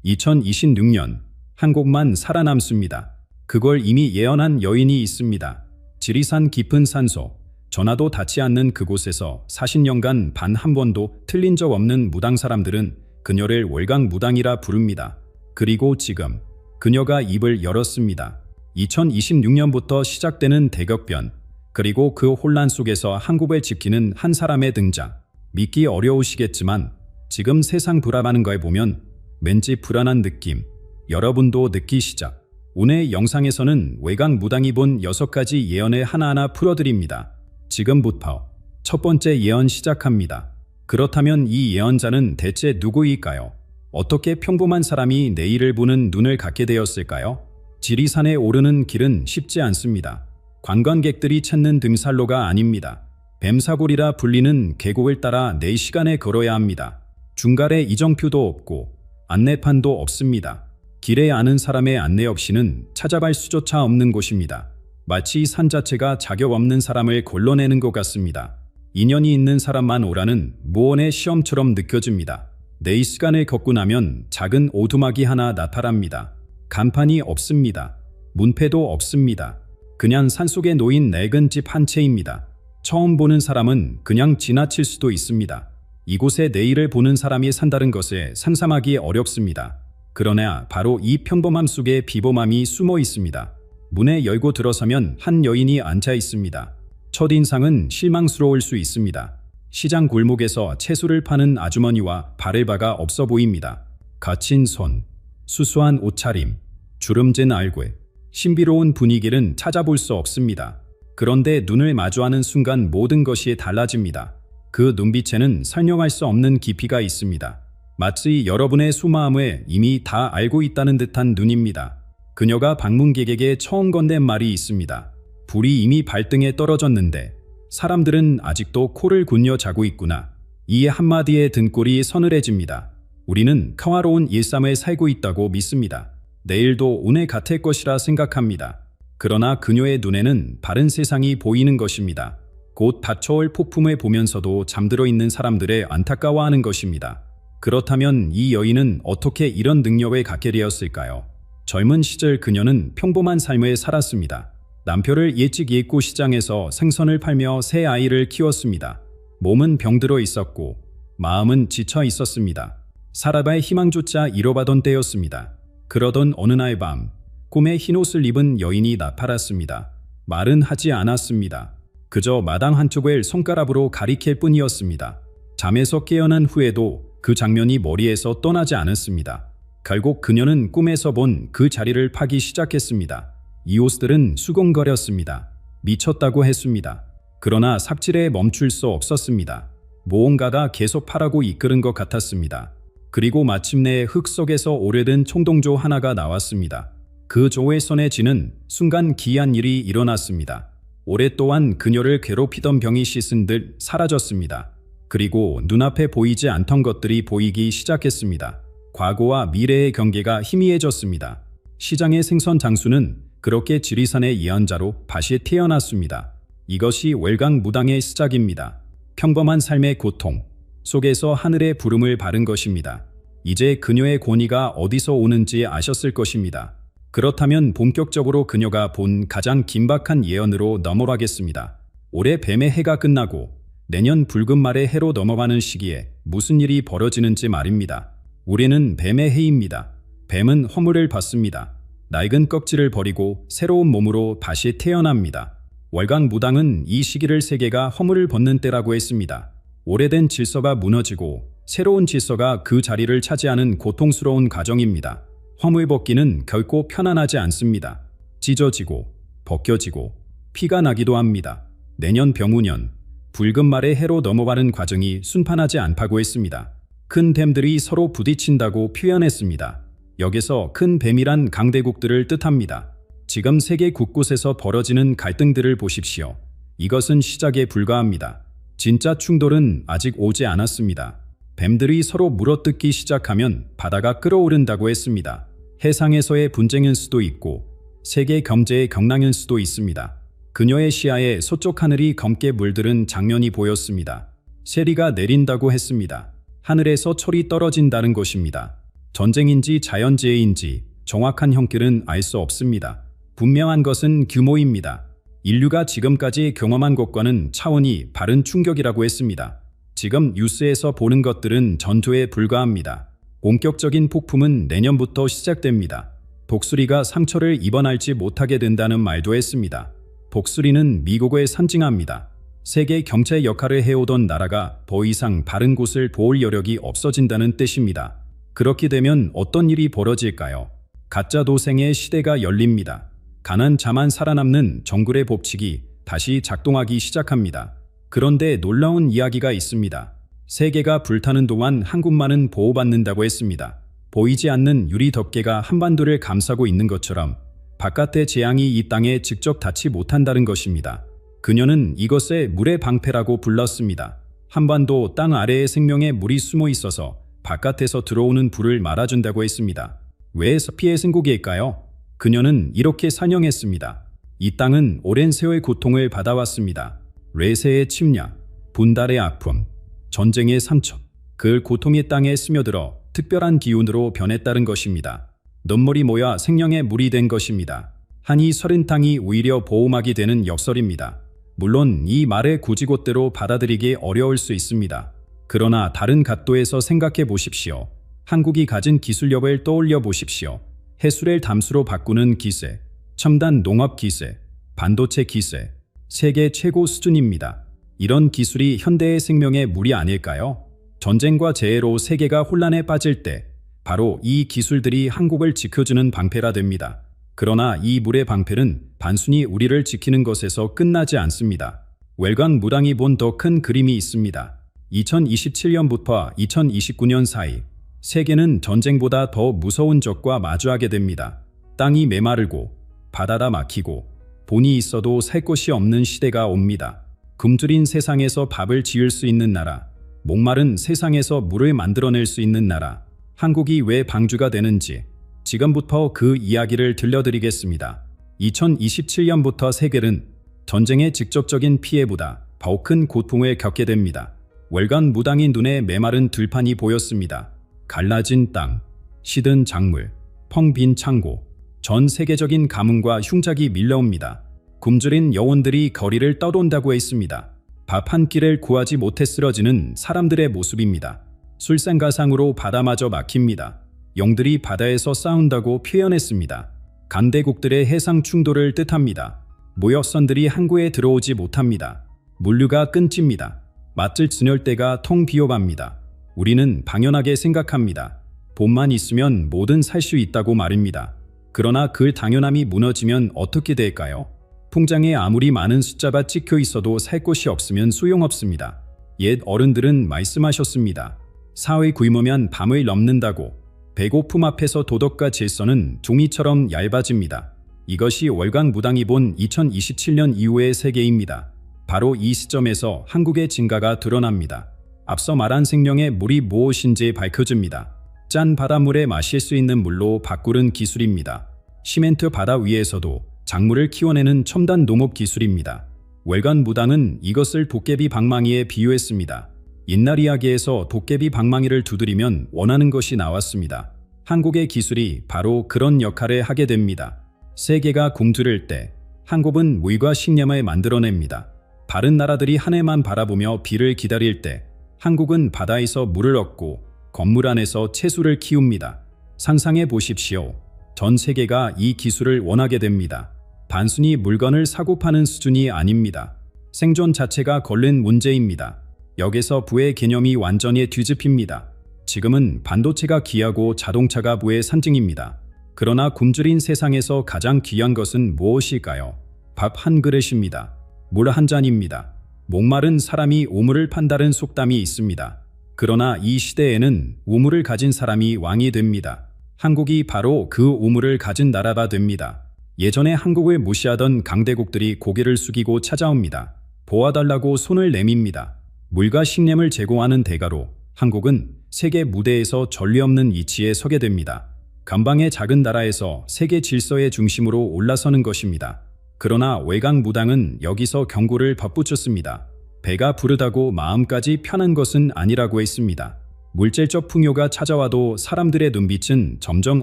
2026년 한국만 살아남습니다. 그걸 이미 예언한 여인이 있습니다. 지리산 깊은 산소, 전화도 닿지 않는 그곳에서 40년간 단 한 번도 틀린 적 없는 무당 사람들은 그녀를 월강무당이라 부릅니다. 그리고 지금 그녀가 입을 열었습니다. 2026년부터 시작되는 대격변, 그리고 그 혼란 속에서 한국을 지키는 한 사람의 등장. 믿기 어려우시겠지만 지금 세상 돌아가는 걸 보면 왠지 불안한 느낌, 여러분도 느끼시죠? 오늘 영상에서는 월강무당이 본 6가지 예언을 하나하나 풀어드립니다. 지금부터 첫 번째 예언 시작합니다. 그렇다면 이 예언자는 대체 누구일까요? 어떻게 평범한 사람이 내일을 보는 눈을 갖게 되었을까요? 지리산에 오르는 길은 쉽지 않습니다. 관광객들이 찾는 등산로가 아닙니다. 뱀사골이라 불리는 계곡을 따라 4시간에 걸어야 합니다. 중간에 이정표도 없고 안내판도 없습니다. 길에 아는 사람의 안내 없이는 찾아갈 수조차 없는 곳입니다. 마치 산 자체가 자격 없는 사람을 걸러내는 것 같습니다. 인연이 있는 사람만 오라는 무언의 시험처럼 느껴집니다. 4시간을 걷고 나면 작은 오두막이 하나 나타납니다. 간판이 없습니다. 문패도 없습니다. 그냥 산속에 놓인 낡은 집 한 채입니다. 처음 보는 사람은 그냥 지나칠 수도 있습니다. 이곳에 내일을 보는 사람이 산다는 것을 상상하기 어렵습니다. 그러나 바로 이 평범함 속에 비범함이 숨어 있습니다. 문에 열고 들어서면 한 여인이 앉아 있습니다. 첫인상은 실망스러울 수 있습니다. 시장 골목에서 채소를 파는 아주머니와 바를바가 없어 보입니다. 거친 손, 수수한 옷차림, 주름진 얼굴, 신비로운 분위기는 찾아볼 수 없습니다. 그런데 눈을 마주하는 순간 모든 것이 달라집니다. 그 눈빛에는 설명할 수 없는 깊이가 있습니다. 마치 여러분의 속마음을 이미 다 알고 있다는 듯한 눈입니다. 그녀가 방문객에게 처음 건넨 말이 있습니다. 불이 이미 발등에 떨어졌는데 사람들은 아직도 코를 굴려 자고 있구나. 이 한마디에 등골이 서늘해집니다. 우리는 평화로운 일상을 살고 있다고 믿습니다. 내일도 오늘 같을 것이라 생각합니다. 그러나 그녀의 눈에는 다른 세상이 보이는 것입니다. 곧 닥쳐올 폭풍을 보면서도 잠들어 있는 사람들을 안타까워하는 것입니다. 그렇다면 이 여인은 어떻게 이런 능력을 갖게 되었을까요? 젊은 시절 그녀는 평범한 삶을 살았습니다. 남편을 일찍 잃고 시장에서 생선을 팔며 새 아이를 키웠습니다. 몸은 병들어 있었고 마음은 지쳐 있었습니다. 살아갈 희망조차 잃어가던 때였습니다. 그러던 어느 날 밤, 꿈에 흰옷을 입은 여인이 나타났습니다. 말은 하지 않았습니다. 그저 마당 한쪽을 손가락으로 가리킬 뿐이었습니다. 잠에서 깨어난 후에도 그 장면이 머리에서 떠나지 않았습니다. 결국 그녀는 꿈에서 본 그 자리를 파기 시작했습니다. 이 옷들은 수근거렸습니다. 미쳤다고 했습니다. 그러나 삽질에 멈출 수 없었습니다. 무언가가 계속 파라고 이끄는 것 같았습니다. 그리고 마침내 흙 속에서 오래된 청동조 하나가 나왔습니다. 그 조의 손에 쥐는 순간 기이한 일이 일어났습니다. 오랫동안 그녀를 괴롭히던 병이 씻은 듯 사라졌습니다. 그리고 눈앞에 보이지 않던 것들이 보이기 시작했습니다. 과거와 미래의 경계가 희미해졌습니다. 시장의 생선 장수는 그렇게 지리산의 예언자로 다시 태어났습니다. 이것이 월강무당의 시작입니다. 평범한 삶의 고통 속에서 하늘의 부름을 받은 것입니다. 이제 그녀의 권위가 어디서 오는지 아셨을 것입니다. 그렇다면 본격적으로 그녀가 본 가장 긴박한 예언으로 넘어가겠습니다. 올해 뱀의 해가 끝나고 내년 붉은 말의 해로 넘어가는 시기에 무슨 일이 벌어지는지 말입니다. 올해는 뱀의 해입니다. 뱀은 허물을 받습니다. 낡은 껍질을 버리고 새로운 몸으로 다시 태어납니다. 월강무당은 이 시기를 세계가 허물을 벗는 때라고 했습니다. 오래된 질서가 무너지고 새로운 질서가 그 자리를 차지하는 고통스러운 과정입니다. 허물 벗기는 결코 편안하지 않습니다. 찢어지고 벗겨지고 피가 나기도 합니다. 내년 병우년, 붉은 말의 해로 넘어가는 과정이 순탄하지 않다고 했습니다. 큰 뱀들이 서로 부딪힌다고 표현했습니다. 여기서 큰 뱀이란 강대국들을 뜻합니다. 지금 세계 곳곳에서 벌어지는 갈등들을 보십시오. 이것은 시작에 불과합니다. 진짜 충돌은 아직 오지 않았습니다. 뱀들이 서로 물어뜯기 시작하면 바다가 끓어오른다고 했습니다. 해상에서의 분쟁일 수도 있고 세계 경제의 경랑일 수도 있습니다. 그녀의 시야에 서쪽 하늘이 검게 물들은 장면이 보였습니다. 세리가 내린다고 했습니다. 하늘에서 철이 떨어진다는 것입니다. 전쟁인지 자연재해인지 정확한 형길은 알 수 없습니다. 분명한 것은 규모입니다. 인류가 지금까지 경험한 것과는 차원이 다른 충격이라고 했습니다. 지금 뉴스에서 보는 것들은 전조에 불과합니다. 본격적인 폭풍은 내년부터 시작됩니다. 독수리가 상처를 입원할지 못하게 된다는 말도 했습니다. 독수리는 미국을 상징합니다. 세계 경제 역할을 해오던 나라가 더 이상 다른 곳을 도울 여력이 없어진다는 뜻입니다. 그렇게 되면 어떤 일이 벌어질까요? 가짜 도생의 시대가 열립니다. 가난 자만 살아남는 정글의 법칙이 다시 작동하기 시작합니다. 그런데 놀라운 이야기가 있습니다. 세계가 불타는 동안 한국만은 보호받는다고 했습니다. 보이지 않는 유리 덮개가 한반도를 감싸고 있는 것처럼 바깥의 재앙이 이 땅에 직접 닿지 못한다는 것입니다. 그녀는 이것을 물의 방패라고 불렀습니다. 한반도 땅 아래에 생명의 물이 숨어 있어서 바깥에서 들어오는 불을 말아준다고 했습니다. 왜 피해 생국일까요? 그녀는 이렇게 산영했습니다. 이 땅은 오랜 세월 고통을 받아왔습니다. 레세의 침략, 분달의 아픔, 전쟁의 상처, 그 고통이 땅에 스며들어 특별한 기운으로 변했다는 것입니다. 눈물이 모여 생명의 물이 된 것입니다. 한이 서른 땅이 오히려 보호막이 되는 역설입니다. 물론 이 말을 고지곳대로 받아들이기 어려울 수 있습니다. 그러나 다른 각도에서 생각해 보십시오. 한국이 가진 기술력을 떠올려 보십시오. 해수를 담수로 바꾸는 기세, 첨단 농업 기세, 반도체 기세, 세계 최고 수준입니다. 이런 기술이 현대의 생명의 물이 아닐까요? 전쟁과 재해로 세계가 혼란에 빠질 때 바로 이 기술들이 한국을 지켜주는 방패가 됩니다. 그러나 이 물의 방패는 단순히 우리를 지키는 것에서 끝나지 않습니다. 월간 무당이 본 더 큰 그림이 있습니다. 2027년부터 2029년 사이 세계는 전쟁보다 더 무서운 적과 마주하게 됩니다. 땅이 메마르고 바다가 막히고 돈이 있어도 살 것이 없는 시대가 옵니다. 굶주린 세상에서 밥을 지을 수 있는 나라, 목마른 세상에서 물을 만들어낼 수 있는 나라, 한국이 왜 방주가 되는지 지금부터 그 이야기를 들려드리겠습니다. 2027년부터 세계는 전쟁의 직접적인 피해보다 더 큰 고통을 겪게 됩니다. 월간 무당인 눈에 메마른 들판이 보였습니다. 갈라진 땅, 시든 작물, 텅 빈 창고, 전 세계적인 가뭄과 흉작이 밀려옵니다. 굶주린 영혼들이 거리를 떠돈다고 했습니다. 밥 한 끼를 구하지 못해 쓰러지는 사람들의 모습입니다. 술상가상으로 바다마저 막힙니다. 영들이 바다에서 싸운다고 표현했습니다. 강대국들의 해상 충돌을 뜻합니다. 무역선들이 항구에 들어오지 못합니다. 물류가 끊깁니다. 맛질 진열대가 텅 비어갑니다. 우리는 당연하게 생각합니다. 돈만 있으면 뭐든 살 수 있다고 말입니다. 그러나 그 당연함이 무너지면 어떻게 될까요? 통장에 아무리 많은 숫자가 찍혀 있어도 살 것이 없으면 소용없습니다. 옛 어른들은 말씀하셨습니다. 사회 굶으면 밤을 넘는다고. 배고픔 앞에서 도덕과 질서는 종이처럼 얇아집니다. 이것이 월간 무당이 본 2027년 이후의 세계입니다. 바로 이 시점에서 한국의 진가가 드러납니다. 앞서 말한 생명의 물이 무엇인지 밝혀집니다. 짠 바닷물에 마실 수 있는 물로 바꾸는 기술입니다. 시멘트 바다 위에서도 작물을 키워내는 첨단 농업 기술입니다. 월간 무당은 이것을 도깨비 방망이에 비유했습니다. 옛날 이야기에서 도깨비 방망이를 두드리면 원하는 것이 나왔습니다. 한국의 기술이 바로 그런 역할을 하게 됩니다. 세계가 굶주릴 때 한국은 물과 식량을 만들어냅니다. 다른 나라들이 한 해만 바라보며 비를 기다릴 때 한국은 바다에서 물을 얻고 건물 안에서 채소를 키웁니다. 상상해 보십시오. 전 세계가 이 기술을 원하게 됩니다. 단순히 물건을 사고 파는 수준이 아닙니다. 생존 자체가 걸린 문제입니다. 여기서 부의 개념이 완전히 뒤집힙니다. 지금은 반도체가 귀하고 자동차가 부의 상징입니다. 그러나 굶주린 세상에서 가장 귀한 것은 무엇일까요? 밥 한 그릇입니다. 물 한 잔입니다. 목마른 사람이 우물을 판다는 속담이 있습니다. 그러나 이 시대에는 우물을 가진 사람이 왕이 됩니다. 한국이 바로 그 우물을 가진 나라가 됩니다. 예전에 한국을 무시하던 강대국들이 고개를 숙이고 찾아옵니다. 도와달라고 손을 내밉니다. 물과 식량을 제공하는 대가로 한국은 세계 무대에서 전례 없는 위치에 서게 됩니다. 간방의 작은 나라에서 세계 질서의 중심으로 올라서는 것입니다. 그러나 월간 무당은 여기서 경고를 덧붙였습니다. 배가 부르다고 마음까지 편한 것은 아니라고 했습니다. 물질적 풍요가 찾아와도 사람들의 눈빛은 점점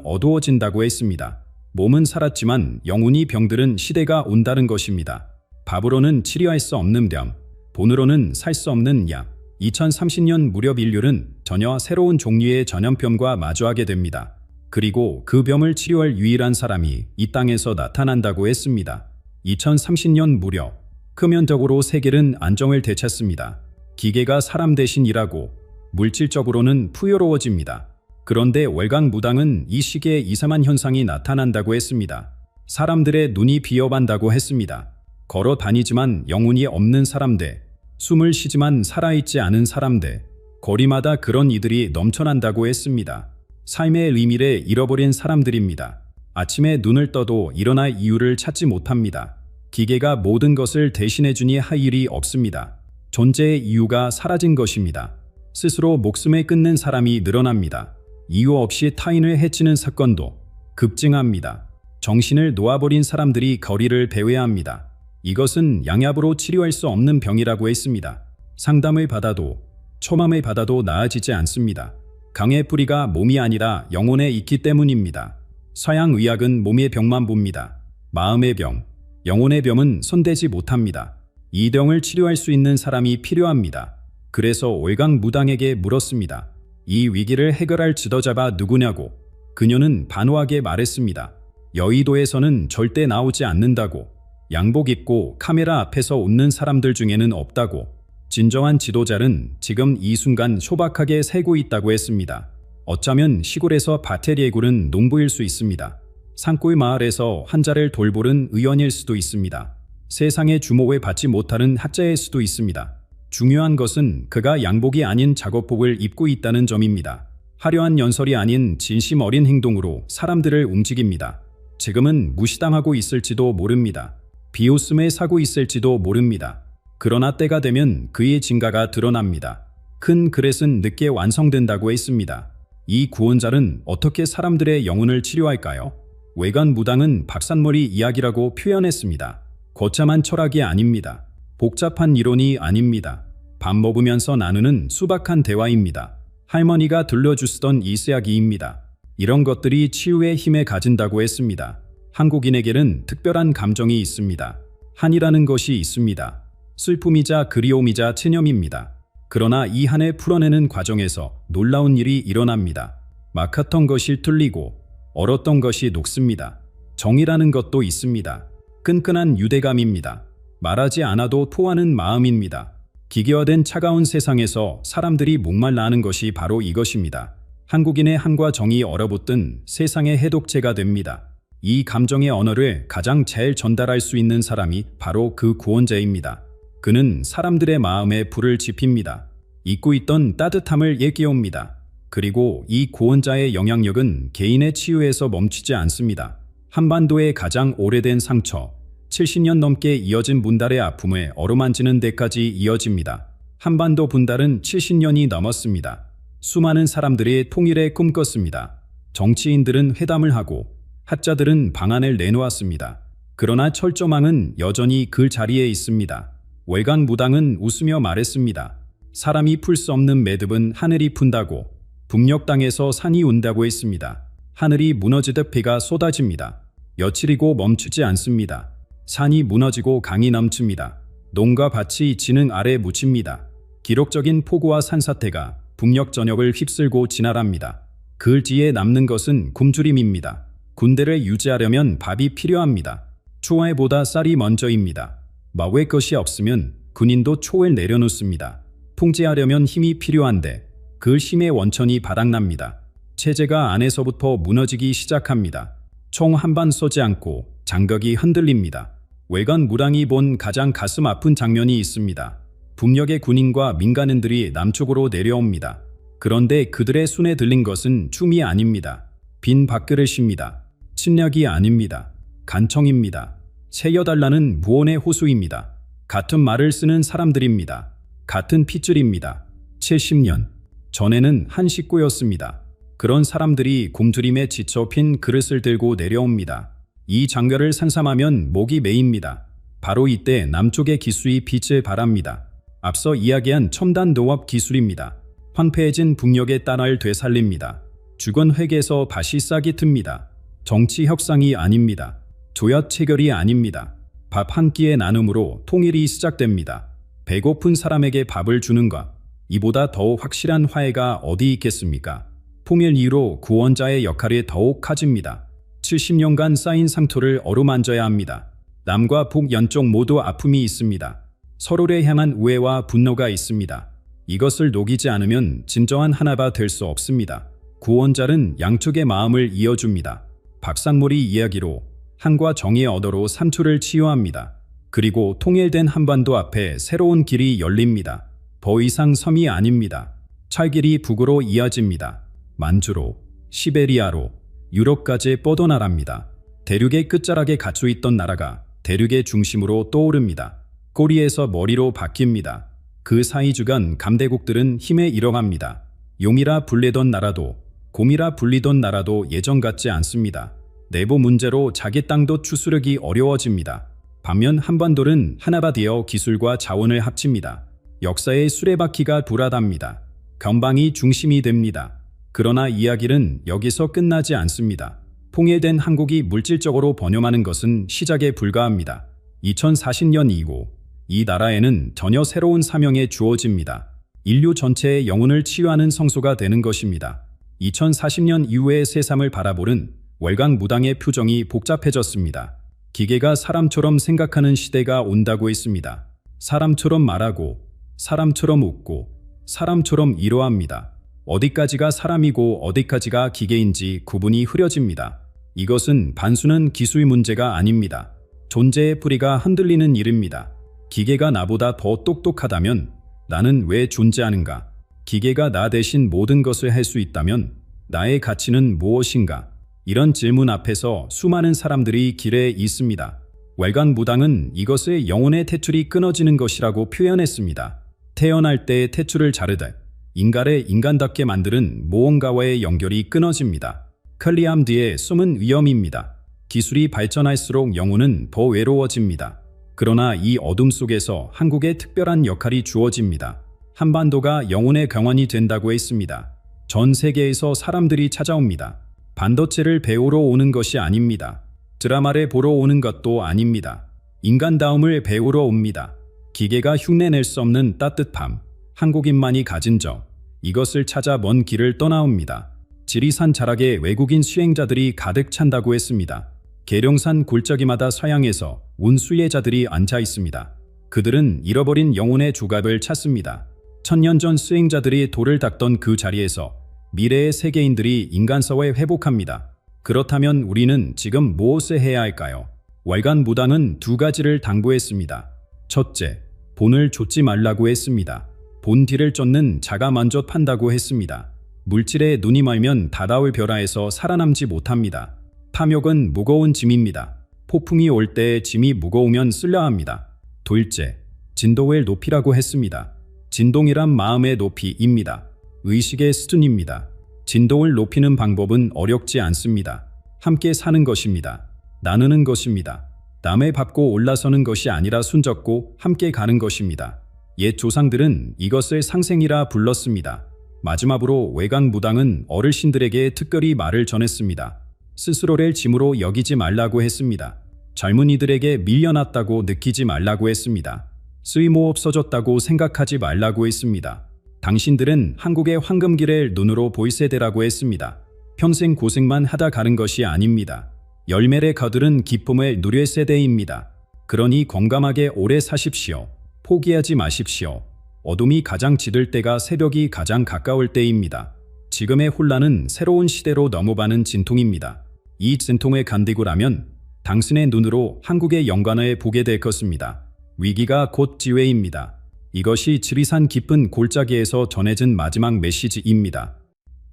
어두워진다고 했습니다. 몸은 살았지만 영혼이 병들은 시대가 온다는 것입니다. 밥으로는 치료할 수 없는 병, 돈으로는 살 수 없는 약. 2030년 무렵 인류는 전혀 새로운 종류의 전염병과 마주하게 됩니다. 그리고 그 병을 치료할 유일한 사람이 이 땅에서 나타난다고 했습니다. 2030년 무렵 표면적으로 세계는 안정을 되찾습니다. 기계가 사람 대신 일하고 물질적으로는 풍요로워집니다. 그런데 월강무당은 이 시기에 이상한 현상이 나타난다고 했습니다. 사람들의 눈이 비어간다고 했습니다. 걸어 다니지만 영혼이 없는 사람들, 숨을 쉬지만 살아있지 않은 사람들, 거리마다 그런 이들이 넘쳐난다고 했습니다. 삶의 의미를 잃어버린 사람들입니다. 아침에 눈을 떠도 일어날 이유를 찾지 못합니다. 기계가 모든 것을 대신해주니 할 일이 없습니다. 존재의 이유가 사라진 것입니다. 스스로 목숨을 끊는 사람이 늘어납니다. 이유 없이 타인을 해치는 사건도 급증합니다. 정신을 놓아버린 사람들이 거리를 배회합니다. 이것은 양압으로 치료할 수 없는 병이라고 했습니다. 상담을 받아도 초맘을 받아도 나아지지 않습니다. 강의 뿌리가 몸이 아니라 영혼에 있기 때문입니다. 서양 의학은 몸의 병만 봅니다. 마음의 병, 영혼의 병은 손대지 못합니다. 이 병을 치료할 수 있는 사람이 필요합니다. 그래서 월강무당에게 물었습니다. 이 위기를 해결할 지도자가 누구냐고. 그녀는 단호하게 말했습니다. 여의도에서는 절대 나오지 않는다고. 양복 입고 카메라 앞에서 웃는 사람들 중에는 없다고. 진정한 지도자는 지금 이 순간 소박하게 살고 있다고 했습니다. 어쩌면 시골에서 밭을 예구는 농부일 수 있습니다. 산골 마을에서 환자를 돌보는 의원일 수도 있습니다. 세상의 주목을 받지 못하는 학자일 수도 있습니다. 중요한 것은 그가 양복이 아닌 작업복을 입고 있다는 점입니다. 화려한 연설이 아닌 진심 어린 행동으로 사람들을 움직입니다. 지금은 무시당하고 있을지도 모릅니다. 비웃음에 사고 있을지도 모릅니다. 그러나 때가 되면 그의 진가가 드러납니다. 큰 그릇은 늦게 완성된다고 했습니다. 이 구원자는 어떻게 사람들의 영혼을 치료할까요? 월강무당은 박산머리 이야기라고 표현했습니다. 거창한 철학이 아닙니다. 복잡한 이론이 아닙니다. 밥 먹으면서 나누는 수박한 대화입니다. 할머니가 들려주시던 이야기입니다. 이런 것들이 치유의 힘을 가진다고 했습니다. 한국인에게는 특별한 감정이 있습니다. 한이라는 것이 있습니다. 슬픔이자 그리움이자 체념입니다. 그러나 이 한을 풀어내는 과정에서 놀라운 일이 일어납니다. 막혔던 것이 뚫리고 얼었던 것이 녹습니다. 정이라는 것도 있습니다. 끈끈한 유대감입니다. 말하지 않아도 토하는 마음입니다. 기계화된 차가운 세상에서 사람들이 목말라 하는 것이 바로 이것입니다. 한국인의 한과 정이 얼어붙든 세상의 해독제가 됩니다. 이 감정의 언어를 가장 잘 전달할 수 있는 사람이 바로 그 구원자입니다. 그는 사람들의 마음에 불을 지핍니다. 잊고 있던 따뜻함을 일깨웁니다. 그리고 이 구원자의 영향력은 개인의 치유에서 멈추지 않습니다. 한반도의 가장 오래된 상처, 70년 넘게 이어진 분달의 아픔을 어루만지는 데까지 이어집니다. 한반도 분달은 70년이 넘었습니다. 수많은 사람들이 통일에 꿈꿨습니다. 정치인들은 회담을 하고 학자들은 방안을 내놓았습니다. 그러나 철조망은 여전히 그 자리에 있습니다. 월강무당은 웃으며 말했습니다. 사람이 풀 수 없는 매듭은 하늘이 푼다고. 북녘 땅에서 산이 운다고 했습니다. 하늘이 무너지듯 비가 쏟아집니다. 며칠이고 멈추지 않습니다. 산이 무너지고 강이 넘칩니다. 농가 밭이 지능 아래 묻힙니다. 기록적인 폭우와 산사태가 북녘 전역을 휩쓸고 지나갑니다. 그 뒤에 남는 것은 굶주림입니다. 군대를 유지하려면 밥이 필요합니다. 초알보다 쌀이 먼저입니다. 먹을 것이 없으면 군인도 초를 내려놓습니다. 통제하려면 힘이 필요한데 그 힘의 원천이 바닥납니다. 체제가 안에서부터 무너지기 시작합니다. 총 한 방 쏘지 않고 장벽이 흔들립니다. 월강무당이 본 가장 가슴 아픈 장면이 있습니다. 북녘의 군인과 민간인들이 남쪽으로 내려옵니다. 그런데 그들의 손에 들린 것은 춤이 아닙니다. 빈 밥그릇입니다. 침략이 아닙니다. 간청입니다. 채여달라는 무언의 호소입니다. 같은 말을 쓰는 사람들입니다. 같은 핏줄입니다. 70년 전에는 한 식구였습니다. 그런 사람들이 굶주림에 지쳐 빈 그릇을 들고 내려옵니다. 이 장면을 상상하면 목이 메입니다. 바로 이때 남쪽의 기술이 빛을 발합니다. 앞서 이야기한 첨단 농업 기술입니다. 황폐해진 북녘의 땅을 되살립니다. 죽은 획에서 다시 싹이 틉니다. 정치 협상이 아닙니다. 조약 체결이 아닙니다. 밥 한 끼의 나눔으로 통일이 시작됩니다. 배고픈 사람에게 밥을 주는 것, 이보다 더 확실한 화해가 어디 있겠습니까? 통일 이후로 구원자의 역할이 더욱 커집니다. 70년간 쌓인 상처를 어루만져야 합니다. 남과 북 연쪽 모두 아픔이 있습니다. 서로를 향한 우애와 분노가 있습니다. 이것을 녹이지 않으면 진정한 하나가 될 수 없습니다. 구원자는 양쪽의 마음을 이어줍니다. 박상몰이 이야기로 한과 정의 언어로 삼초를 치유합니다. 그리고 통일된 한반도 앞에 새로운 길이 열립니다. 더 이상 섬이 아닙니다. 철길이 북으로 이어집니다. 만주로, 시베리아로, 유럽까지 뻗어나갑니다. 대륙의 끝자락에 갇혀있던 나라가 대륙의 중심으로 떠오릅니다. 꼬리에서 머리로 바뀝니다. 그 사이 주간 감대국들은 힘에 잃어갑니다. 용이라 불리던 나라도, 곰이라 불리던 나라도 예전 같지 않습니다. 내부 문제로 자기 땅도 추스르기 어려워집니다. 반면 한반도는 하나가 되어 기술과 자원을 합칩니다. 역사의 수레바퀴가 돌아답니다. 건방이 중심이 됩니다. 그러나 이야기는 여기서 끝나지 않습니다. 통일된 한국이 물질적으로 번영하는 것은 시작에 불과합니다. 2040년 이후 이 나라에는 전혀 새로운 사명에 주어집니다. 인류 전체의 영혼을 치유하는 성소가 되는 것입니다. 2040년 이후의 세상을 바라보는 월강 무당의 표정이 복잡해졌습니다. 기계가 사람처럼 생각하는 시대가 온다고 했습니다. 사람처럼 말하고, 사람처럼 웃고, 사람처럼 이러합니다. 어디까지가 사람이고 어디까지가 기계인지 구분이 흐려집니다. 이것은 단순한 기술 문제가 아닙니다. 존재의 뿌리가 흔들리는 일입니다. 기계가 나보다 더 똑똑하다면 나는 왜 존재하는가? 기계가 나 대신 모든 것을 할 수 있다면 나의 가치는 무엇인가? 이런 질문 앞에서 수많은 사람들이 길에 있습니다. 월간 무당은 이것을 영혼의 탯줄이 끊어지는 것이라고 표현했습니다. 태어날 때 탯줄을 자르듯 인간을 인간답게 만드는 무언가와의 연결이 끊어집니다. 클리암 뒤의 숨은 위험입니다. 기술이 발전할수록 영혼은 더 외로워집니다. 그러나 이 어둠 속에서 한국에 특별한 역할이 주어집니다. 한반도가 영혼의 경환이 된다고 했습니다. 전 세계에서 사람들이 찾아옵니다. 반도체를 배우러 오는 것이 아닙니다. 드라마를 보러 오는 것도 아닙니다. 인간다움을 배우러 옵니다. 기계가 흉내낼 수 없는 따뜻함, 한국인만이 가진 적, 이것을 찾아 먼 길을 떠나옵니다. 지리산 자락에 외국인 수행자들이 가득 찬다고 했습니다. 계룡산 골짜기마다 서양에서 온 수혜자들이 앉아 있습니다. 그들은 잃어버린 영혼의 조각을 찾습니다. 1000년 전 수행자들이 돌을 닦던 그 자리에서 미래의 세계인들이 인간성을 회복합니다. 그렇다면 우리는 지금 무엇을 해야 할까요? 월간 무당은 두 가지를 당부했습니다. 첫째, 본을 좇지 말라고 했습니다. 본 뒤를 쫓는 자가 먼저 판다고 했습니다. 물질에 눈이 멀면 다다울 벼라에서 살아남지 못합니다. 탐욕은 무거운 짐입니다. 폭풍이 올 때 짐이 무거우면 쓸려 합니다. 둘째, 진도를 높이라고 했습니다. 진동이란 마음의 높이입니다. 의식의 수준입니다. 진동을 높이는 방법은 어렵지 않습니다. 함께 사는 것입니다. 나누는 것입니다. 남의 밟고 올라서는 것이 아니라 손잡고 함께 가는 것입니다. 옛 조상들은 이것을 상생이라 불렀습니다. 마지막으로 외강 무당은 어르신들에게 특별히 말을 전했습니다. 스스로를 짐으로 여기지 말라고 했습니다. 젊은이들에게 밀려났다고 느끼지 말라고 했습니다. 쓸모 없어졌다고 생각하지 말라고 했습니다. 당신들은 한국의 황금길을 눈으로 볼 세대라고 했습니다. 평생 고생만 하다 가는 것이 아닙니다. 열매를 거두는 기쁨을 누릴 세대입니다. 그러니 건강하게 오래 사십시오. 포기하지 마십시오. 어둠이 가장 짙을 때가 새벽이 가장 가까울 때입니다. 지금의 혼란은 새로운 시대로 넘어가는 진통입니다. 이 진통을 견디고 나면 당신의 눈으로 한국의 영광을 보게 될 것입니다. 위기가 곧 기회입니다. 이것이 지리산 깊은 골짜기에서 전해진 마지막 메시지입니다.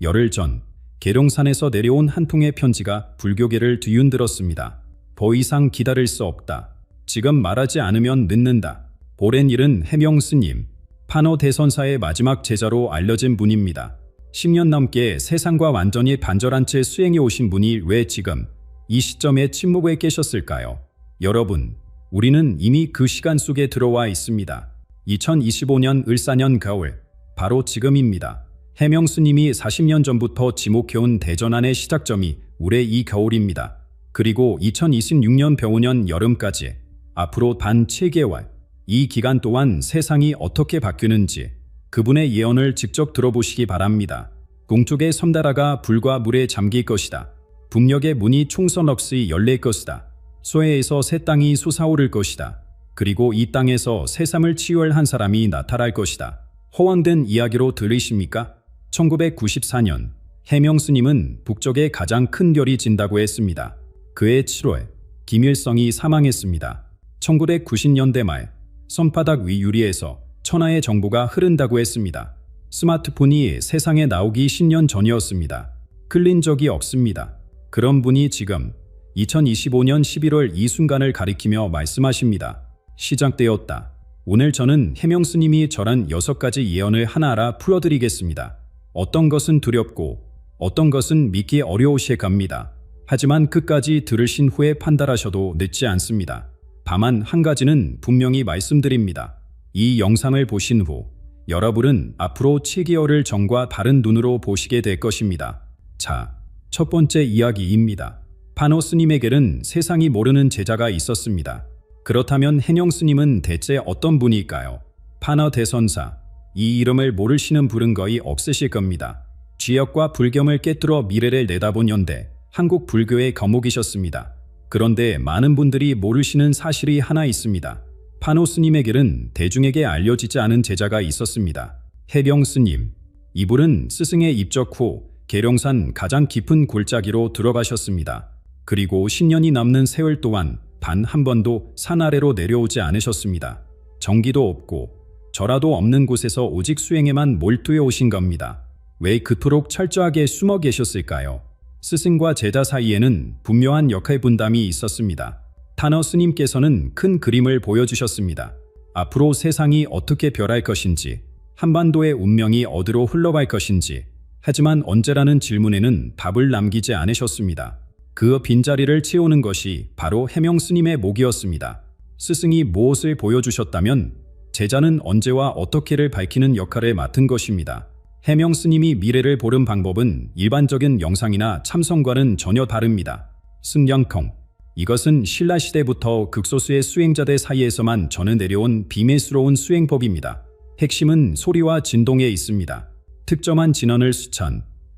열흘 전 계룡산에서 내려온 한 통의 편지가 불교계를 뒤흔들었습니다. 더 이상 기다릴 수 없다. 지금 말하지 않으면 늦는다. 오랜 일은 해명 스님, 판어 대선사의 마지막 제자로 알려진 분입니다. 10년 넘게 세상과 완전히 반절한 채 수행해 오신 분이 왜 지금 이 시점에 침묵에 계셨을까요? 여러분, 우리는 이미 그 시간 속에 들어와 있습니다. 2025년 을사년 겨울, 바로 지금입니다. 해명 스님이 40년 전부터 지목해온 대전환의 시작점이 올해 이 겨울입니다. 그리고 2026년 병오년 여름까지 앞으로 단 7개월, 이 기간 동안 세상이 어떻게 바뀌는지 그분의 예언을 직접 들어보시기 바랍니다. 동쪽의 섬나라가 불과 물에 잠길 것이다. 북녘의 문이 총선 없이 열릴 것이다. 소해에서 새 땅이 솟아오를 것이다. 그리고 이 땅에서 새삼을 치유할 사람이 나타날 것이다. 허황된 이야기로 들리십니까? 1994년 해명 스님은 북쪽에 가장 큰 별이 진다고 했습니다. 그해 7월 김일성이 사망했습니다. 1990년대 말 손바닥 위 유리에서 천하의 정보가 흐른다고 했습니다. 스마트폰이 세상에 나오기 10년 전이었습니다. 클린 적이 없습니다. 그런 분이 지금 2025년 11월 이 순간을 가리키며 말씀하십니다. 시작되었다. 오늘 저는 해명 스님이 절한 6가지 예언을 하나하나 풀어드리겠습니다. 어떤 것은 두렵고 어떤 것은 믿기 어려우실 겁니다. 하지만 끝까지 들으신 후에 판단하셔도 늦지 않습니다. 다만 한 가지는 분명히 말씀드립니다. 이 영상을 보신 후 여러분은 앞으로 7개월을 전과 다른 눈으로 보시게 될 것입니다. 자, 첫 번째 이야기입니다. 파노 스님에게는 세상이 모르는 제자가 있었습니다. 그렇다면 해명 스님은 대체 어떤 분일까요? 파너 대선사, 이 이름을 모르시는 분은 거의 없으실 겁니다. 지역과 불경을 깨뚫어 미래를 내다본 현대 한국 불교의 거목이셨습니다. 그런데 많은 분들이 모르시는 사실이 하나 있습니다. 파노 스님에게는 대중에게 알려지지 않은 제자가 있었습니다. 해병 스님. 이분은 스승의 입적 후 계룡산 가장 깊은 골짜기로 들어가셨습니다. 그리고 10년이 남는 세월 동안 단 한 번도 산 아래로 내려오지 않으셨습니다. 전기도 없고 절하도 없는 곳에서 오직 수행에만 몰두해 오신 겁니다. 왜 그토록 철저하게 숨어 계셨을까요? 스승과 제자 사이에는 분명한 역할 분담이 있었습니다. 타너 스님께서는 큰 그림을 보여주셨습니다. 앞으로 세상이 어떻게 변할 것인지, 한반도의 운명이 어디로 흘러갈 것인지, 하지만 언제라는 질문에는 답을 남기지 않으셨습니다. 그 빈자리를 채우는 것이 바로 해명 스님의 목이었습니다. 스승이 무엇을 보여주셨다면 제자는 언제와 어떻게를 밝히는 역할을 맡은 것입니다. 해명 스님이 미래를 보는 방법은 일반적인 영상이나 참선과는 전혀 다릅니다. 승량콩. 이것은 신라시대부터 극소수의 수행자들 사이에서만 전해 내려온 비밀스러운 수행법입니다. 핵심은 소리와 진동에 있습니다. 특정한 진원을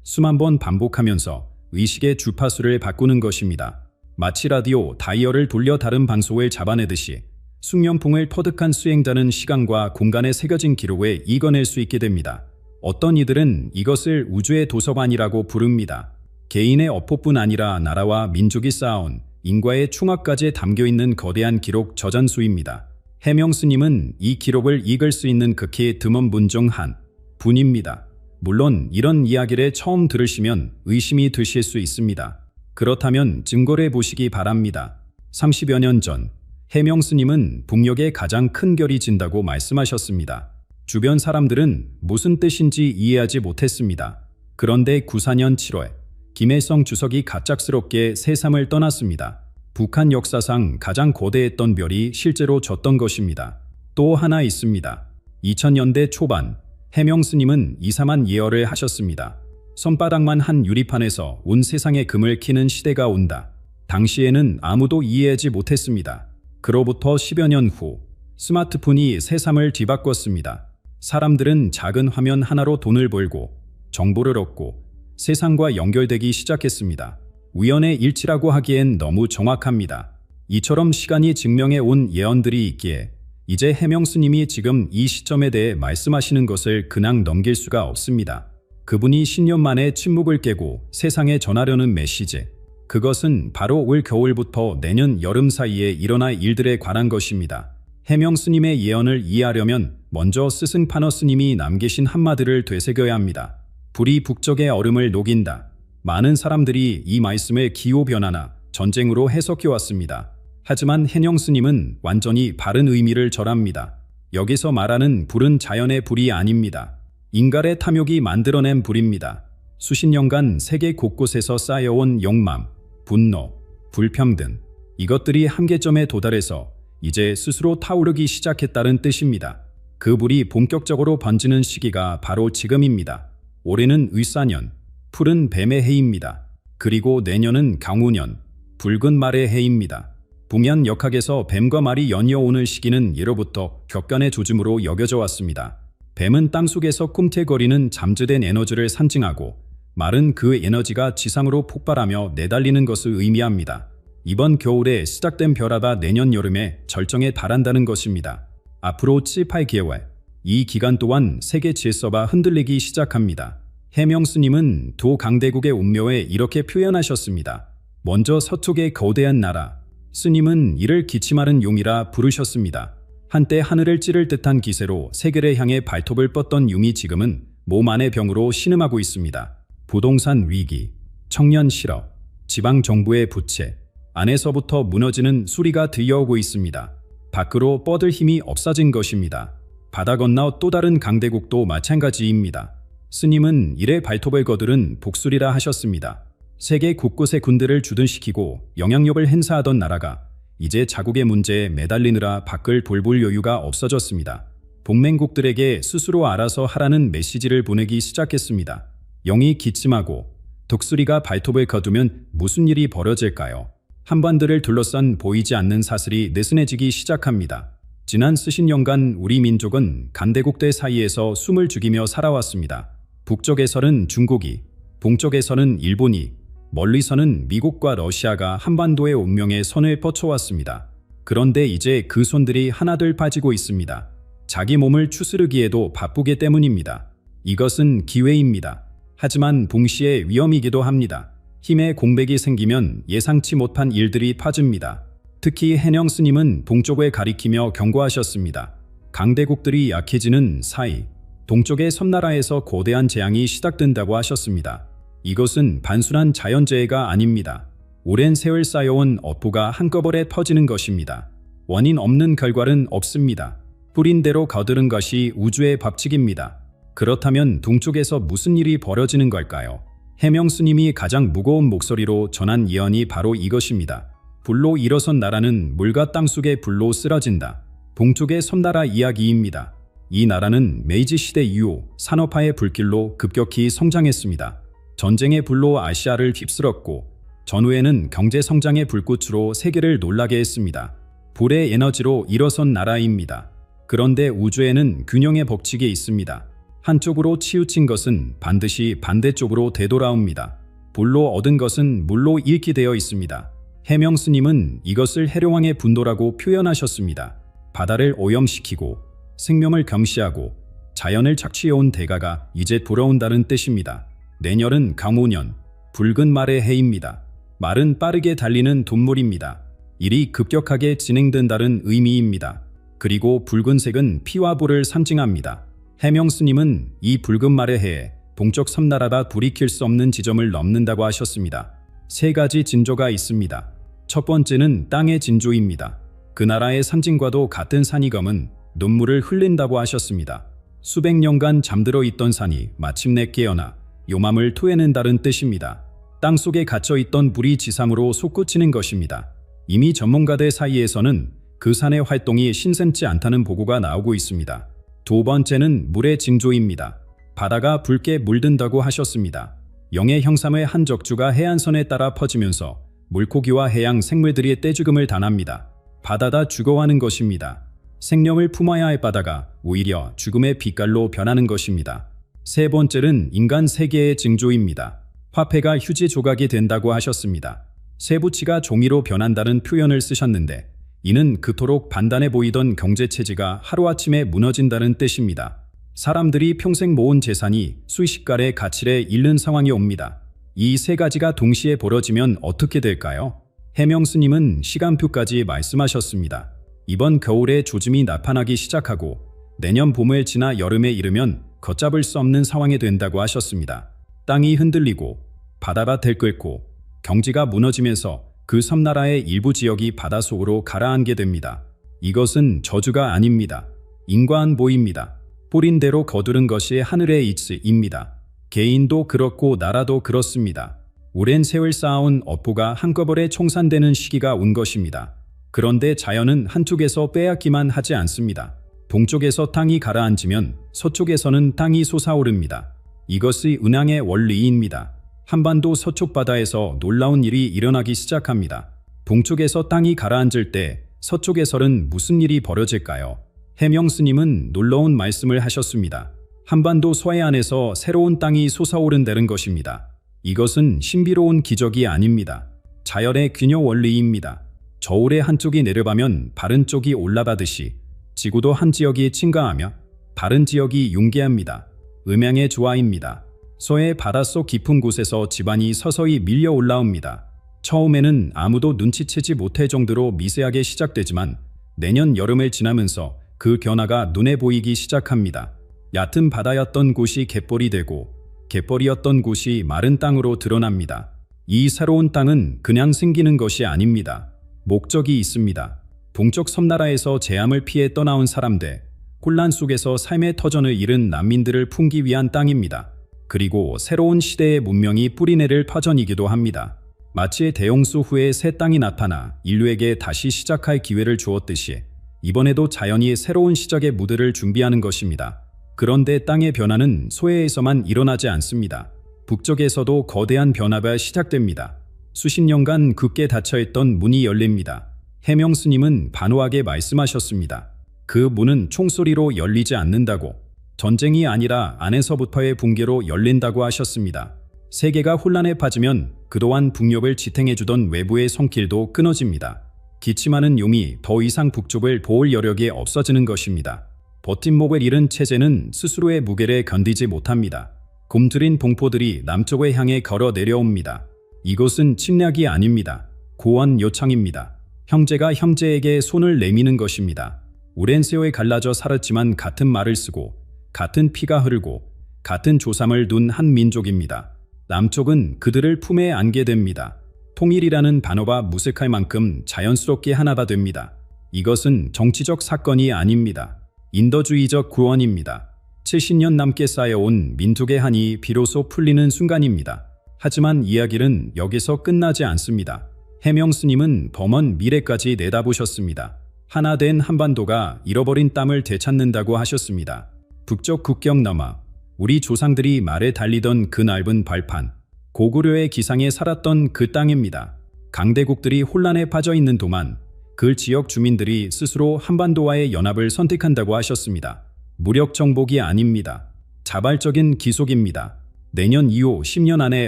수만 번 반복하면서 의식의 주파수를 바꾸는 것입니다. 마치 라디오 다이얼을 돌려 다른 방송을 잡아내듯이 숙련풍을 터득한 수행자는 시간과 공간에 새겨진 기록에 이겨낼 수 있게 됩니다. 어떤 이들은 이것을 우주의 도서관이라고 부릅니다. 개인의 어포뿐 아니라 나라와 민족이 쌓아온 인과의 충악까지 담겨있는 거대한 기록 저장소입니다. 해명 스님은 이 기록을 읽을 수 있는 극히 드문 분 중 한 분입니다. 물론 이런 이야기를 처음 들으시면 의심이 드실 수 있습니다. 그렇다면 증거를 보시기 바랍니다. 30여 년 전 해명 스님은 북녘에 가장 큰 별이 진다고 말씀하셨습니다. 주변 사람들은 무슨 뜻인지 이해하지 못했습니다. 그런데 94년 7월 김일성 주석이 갑작스럽게 세상을 떠났습니다. 북한 역사상 가장 거대했던 별이 실제로 졌던 것입니다. 또 하나 있습니다. 2000년대 초반 해명 스님은 이상한 예언을 하셨습니다. 손바닥만 한 유리판에서 온 세상의 금을 키는 시대가 온다. 당시에는 아무도 이해하지 못했습니다. 그로부터 10여 년 후 스마트폰이 세상을 뒤바꿨습니다. 사람들은 작은 화면 하나로 돈을 벌고 정보를 얻고 세상과 연결되기 시작했습니다. 우연의 일치라고 하기엔 너무 정확합니다. 이처럼 시간이 증명해 온 예언들이 있기에 이제 해명 스님이 지금 이 시점에 대해 말씀하시는 것을 그냥 넘길 수가 없습니다. 그분이 10년 만에 침묵을 깨고 세상에 전하려는 메시지, 그것은 바로 올 겨울부터 내년 여름 사이에 일어날 일들에 관한 것입니다. 해명 스님의 예언을 이해하려면 먼저 스승 파너 스님이 남기신 한마디를 되새겨야 합니다. 불이 북쪽의 얼음을 녹인다. 많은 사람들이 이 말씀을 기후변화나 전쟁으로 해석해왔습니다. 하지만 해명 스님은 완전히 바른 의미를 절합니다. 여기서 말하는 불은 자연의 불이 아닙니다. 인간의 탐욕이 만들어낸 불입니다. 수십 년간 세계 곳곳에서 쌓여온 욕망, 분노, 불평등, 이것들이 한계점에 도달해서 이제 스스로 타오르기 시작했다는 뜻입니다. 그 불이 본격적으로 번지는 시기가 바로 지금입니다. 올해는 을사년, 푸른 뱀의 해입니다. 그리고 내년은 강우년, 붉은 말의 해입니다. 북면 역학에서 뱀과 말이 연이어오는 시기는 예로부터 격간의 조짐으로 여겨져 왔습니다. 뱀은 땅속에서 꿈틀거리는 잠재된 에너지를 상징하고 말은 그 에너지가 지상으로 폭발하며 내달리는 것을 의미합니다. 이번 겨울에 시작된 벼라가 내년 여름에 절정에 달한다는 것입니다. 앞으로 7, 8개월, 이 기간 동안 세계 질서가 흔들리기 시작합니다. 해명 스님은 도 강대국의 운명에 이렇게 표현하셨습니다. 먼저 서쪽의 거대한 나라, 스님은 이를 기침하는 용이라 부르셨습니다. 한때 하늘을 찌를 듯한 기세로 세계를 향해 발톱을 뻗던 용이 지금은 몸 안의 병으로 신음하고 있습니다. 부동산 위기, 청년 실업, 지방정부의 부채, 안에서부터 무너지는 소리가 들려오고 있습니다. 밖으로 뻗을 힘이 없어진 것입니다. 바다 건너 또 다른 강대국도 마찬가지입니다. 스님은 이래 발톱을 거두른 복술이라 하셨습니다. 세계 곳곳에 군대를 주둔시키고 영향력을 행사하던 나라가 이제 자국의 문제에 매달리느라 밖을 돌볼 여유가 없어졌습니다. 동맹국들에게 스스로 알아서 하라는 메시지를 보내기 시작했습니다. 영이 기침하고 독수리가 발톱을 거두면 무슨 일이 벌어질까요? 한반도를 둘러싼 보이지 않는 사슬이 느슨해지기 시작합니다. 지난 수십 년간 우리 민족은 강대국들 사이에서 숨을 죽이며 살아왔습니다. 북쪽에서는 중국이, 동쪽에서는 일본이, 멀리서는 미국과 러시아가 한반도의 운명에 선을 뻗쳐왔습니다. 그런데 이제 그 손들이 하나둘 빠지고 있습니다. 자기 몸을 추스르기에도 바쁘기 때문입니다. 이것은 기회입니다. 하지만 동시에 위험이기도 합니다. 힘의 공백이 생기면 예상치 못한 일들이 퍼집니다. 특히 해녕 스님은 동쪽을 가리키며 경고하셨습니다. 강대국들이 약해지는 사이 동쪽의 섬나라에서 거대한 재앙이 시작된다고 하셨습니다. 이것은 단순한 자연재해가 아닙니다. 오랜 세월 쌓여온 업보가 한꺼번에 퍼지는 것입니다. 원인 없는 결과는 없습니다. 뿌린 대로 거두는 것이 우주의 법칙입니다. 그렇다면 동쪽에서 무슨 일이 벌어지는 걸까요? 해명 스님이 가장 무거운 목소리로 전한 예언이 바로 이것입니다. 불로 일어선 나라는 물과 땅속의 불로 쓰러진다. 동쪽의 섬나라 이야기입니다. 이 나라는 메이지 시대 이후 산업화의 불길로 급격히 성장했습니다. 전쟁의 불로 아시아를 휩쓸었고 전후에는 경제성장의 불꽃으로 세계를 놀라게 했습니다. 불의 에너지로 일어선 나라입니다. 그런데 우주에는 균형의 법칙이 있습니다. 한쪽으로 치우친 것은 반드시 반대쪽으로 되돌아옵니다. 불로 얻은 것은 물로 잃게 되어 있습니다. 해명 스님은 이것을 해룡왕의 분도라고 표현하셨습니다. 바다를 오염시키고 생명을 경시하고 자연을 착취해온 대가가 이제 돌아온다는 뜻입니다. 내년은 강우년, 붉은 말의 해입니다. 말은 빠르게 달리는 동물입니다. 일이 급격하게 진행된다는 의미입니다. 그리고 붉은색은 피와 불을 상징합니다. 해명 스님은 이 붉은 말의 해에 동쪽 섬나라가 돌이킬 수 없는 지점을 넘는다고 하셨습니다. 세 가지 징조가 있습니다. 첫 번째는 땅의 징조입니다. 그 나라의 상징과도 같은 산이 검은 눈물을 흘린다고 하셨습니다. 수백 년간 잠들어 있던 산이 마침내 깨어나 요맘을 토해낸다는 뜻입니다. 땅속에 갇혀있던 불이 지상으로 솟구치는 것입니다. 이미 전문가들 사이에서는 그 산의 활동이 신선치 않다는 보고가 나오고 있습니다. 두 번째는 물의 징조입니다. 바다가 붉게 물든다고 하셨습니다. 영의 형상의 한 적주가 해안선에 따라 퍼지면서 물고기와 해양 생물들이 떼죽음을 당합니다. 바다다 죽어가는 것입니다. 생명을 품어야 할 바다가 오히려 죽음의 빛깔로 변하는 것입니다. 세 번째는 인간 세계의 징조입니다. 화폐가 휴지 조각이 된다고 하셨습니다. 쇠붙이가 종이로 변한다는 표현을 쓰셨는데 이는 그토록 단단해 보이던 경제체제가 하루아침에 무너진다는 뜻입니다. 사람들이 평생 모은 재산이 수십갈의 가치를 잃는 상황이 옵니다. 이 세 가지가 동시에 벌어지면 어떻게 될까요? 해명 스님은 시간표까지 말씀하셨습니다. 이번 겨울에 조짐이 나타나기 시작하고 내년 봄을 지나 여름에 이르면 걷잡을 수 없는 상황이 된다고 하셨습니다. 땅이 흔들리고 바다가 들끓고 경지가 무너지면서 그 섬나라의 일부 지역이 바닷속으로 가라앉게 됩니다. 이것은 저주가 아닙니다. 인과응보입니다. 뿌린 대로 거두는 것이 하늘의 이치입니다. 개인도 그렇고 나라도 그렇습니다. 오랜 세월 쌓아온 업보가 한꺼번에 청산되는 시기가 온 것입니다. 그런데 자연은 한쪽에서 빼앗기만 하지 않습니다. 동쪽에서 땅이 가라앉으면 서쪽에서는 땅이 솟아오릅니다. 이것이 은항의 원리입니다. 한반도 서쪽 바다에서 놀라운 일이 일어나기 시작합니다. 동쪽에서 땅이 가라앉을 때 서쪽에서는 무슨 일이 벌어질까요? 해명 스님은 놀라운 말씀을 하셨습니다. 한반도 서해안에서 새로운 땅이 솟아오른다는 것입니다. 이것은 신비로운 기적이 아닙니다. 자연의 균형 원리입니다. 저울의 한쪽이 내려가면 다른 쪽이 올라가듯이 지구도 한 지역이 증가하며 다른 지역이 융계합니다. 음양의 조화입니다. 서해 바닷속 깊은 곳에서 지반이 서서히 밀려 올라옵니다. 처음에는 아무도 눈치채지 못할 정도로 미세하게 시작되지만 내년 여름을 지나면서 그 변화가 눈에 보이기 시작합니다. 얕은 바다였던 곳이 갯벌이 되고 갯벌이었던 곳이 마른 땅으로 드러납니다. 이 새로운 땅은 그냥 생기는 것이 아닙니다. 목적이 있습니다. 동쪽 섬나라에서 재앙을 피해 떠나온 사람들, 혼란 속에서 삶의 터전을 잃은 난민들을 품기 위한 땅입니다. 그리고 새로운 시대의 문명이 뿌리내릴 터전이기도 합니다. 마치 대홍수 후에 새 땅이 나타나 인류에게 다시 시작할 기회를 주었듯이 이번에도 자연이 새로운 시작의 무드를 준비하는 것입니다. 그런데 땅의 변화는 서해에서만 일어나지 않습니다. 북쪽에서도 거대한 변화가 시작됩니다. 수십 년간 굳게 닫혀있던 문이 열립니다. 해명 스님은 단호하게 말씀하셨습니다. 그 문은 총소리로 열리지 않는다고, 전쟁이 아니라 안에서부터의 붕괴로 열린다고 하셨습니다. 세계가 혼란에 빠지면 그동안 북녘을 지탱해주던 외부의 손길도 끊어집니다. 기침하는 용이 더 이상 북쪽을 보호할 여력이 없어지는 것입니다. 버팀목을 잃은 체제는 스스로의 무게를 견디지 못합니다. 곰들인 봉포들이 남쪽을 향해 걸어 내려옵니다. 이것은 침략이 아닙니다. 구원 요청입니다. 형제가 형제에게 손을 내미는 것입니다. 오랜 세월에 갈라져 살았지만 같은 말을 쓰고 같은 피가 흐르고 같은 조상을 둔 한 민족입니다. 남쪽은 그들을 품에 안게 됩니다. 통일이라는 단어가 무색할 만큼 자연스럽게 하나가 됩니다. 이것은 정치적 사건이 아닙니다. 인도주의적 구원입니다. 70년 남게 쌓여온 민족의 한이 비로소 풀리는 순간입니다. 하지만 이야기는 여기서 끝나지 않습니다. 해명 스님은 범언 미래까지 내다보셨습니다. 하나 된 한반도가 잃어버린 땅을 되찾는다고 하셨습니다. 북쪽 국경 넘어 우리 조상들이 말에 달리던 그 넓은 발판, 고구려의 기상에 살았던 그 땅입니다. 강대국들이 혼란에 빠져 있는 동안 그 지역 주민들이 스스로 한반도와의 연합을 선택한다고 하셨습니다. 무력 정복이 아닙니다. 자발적인 기속입니다. 내년 이후 10년 안에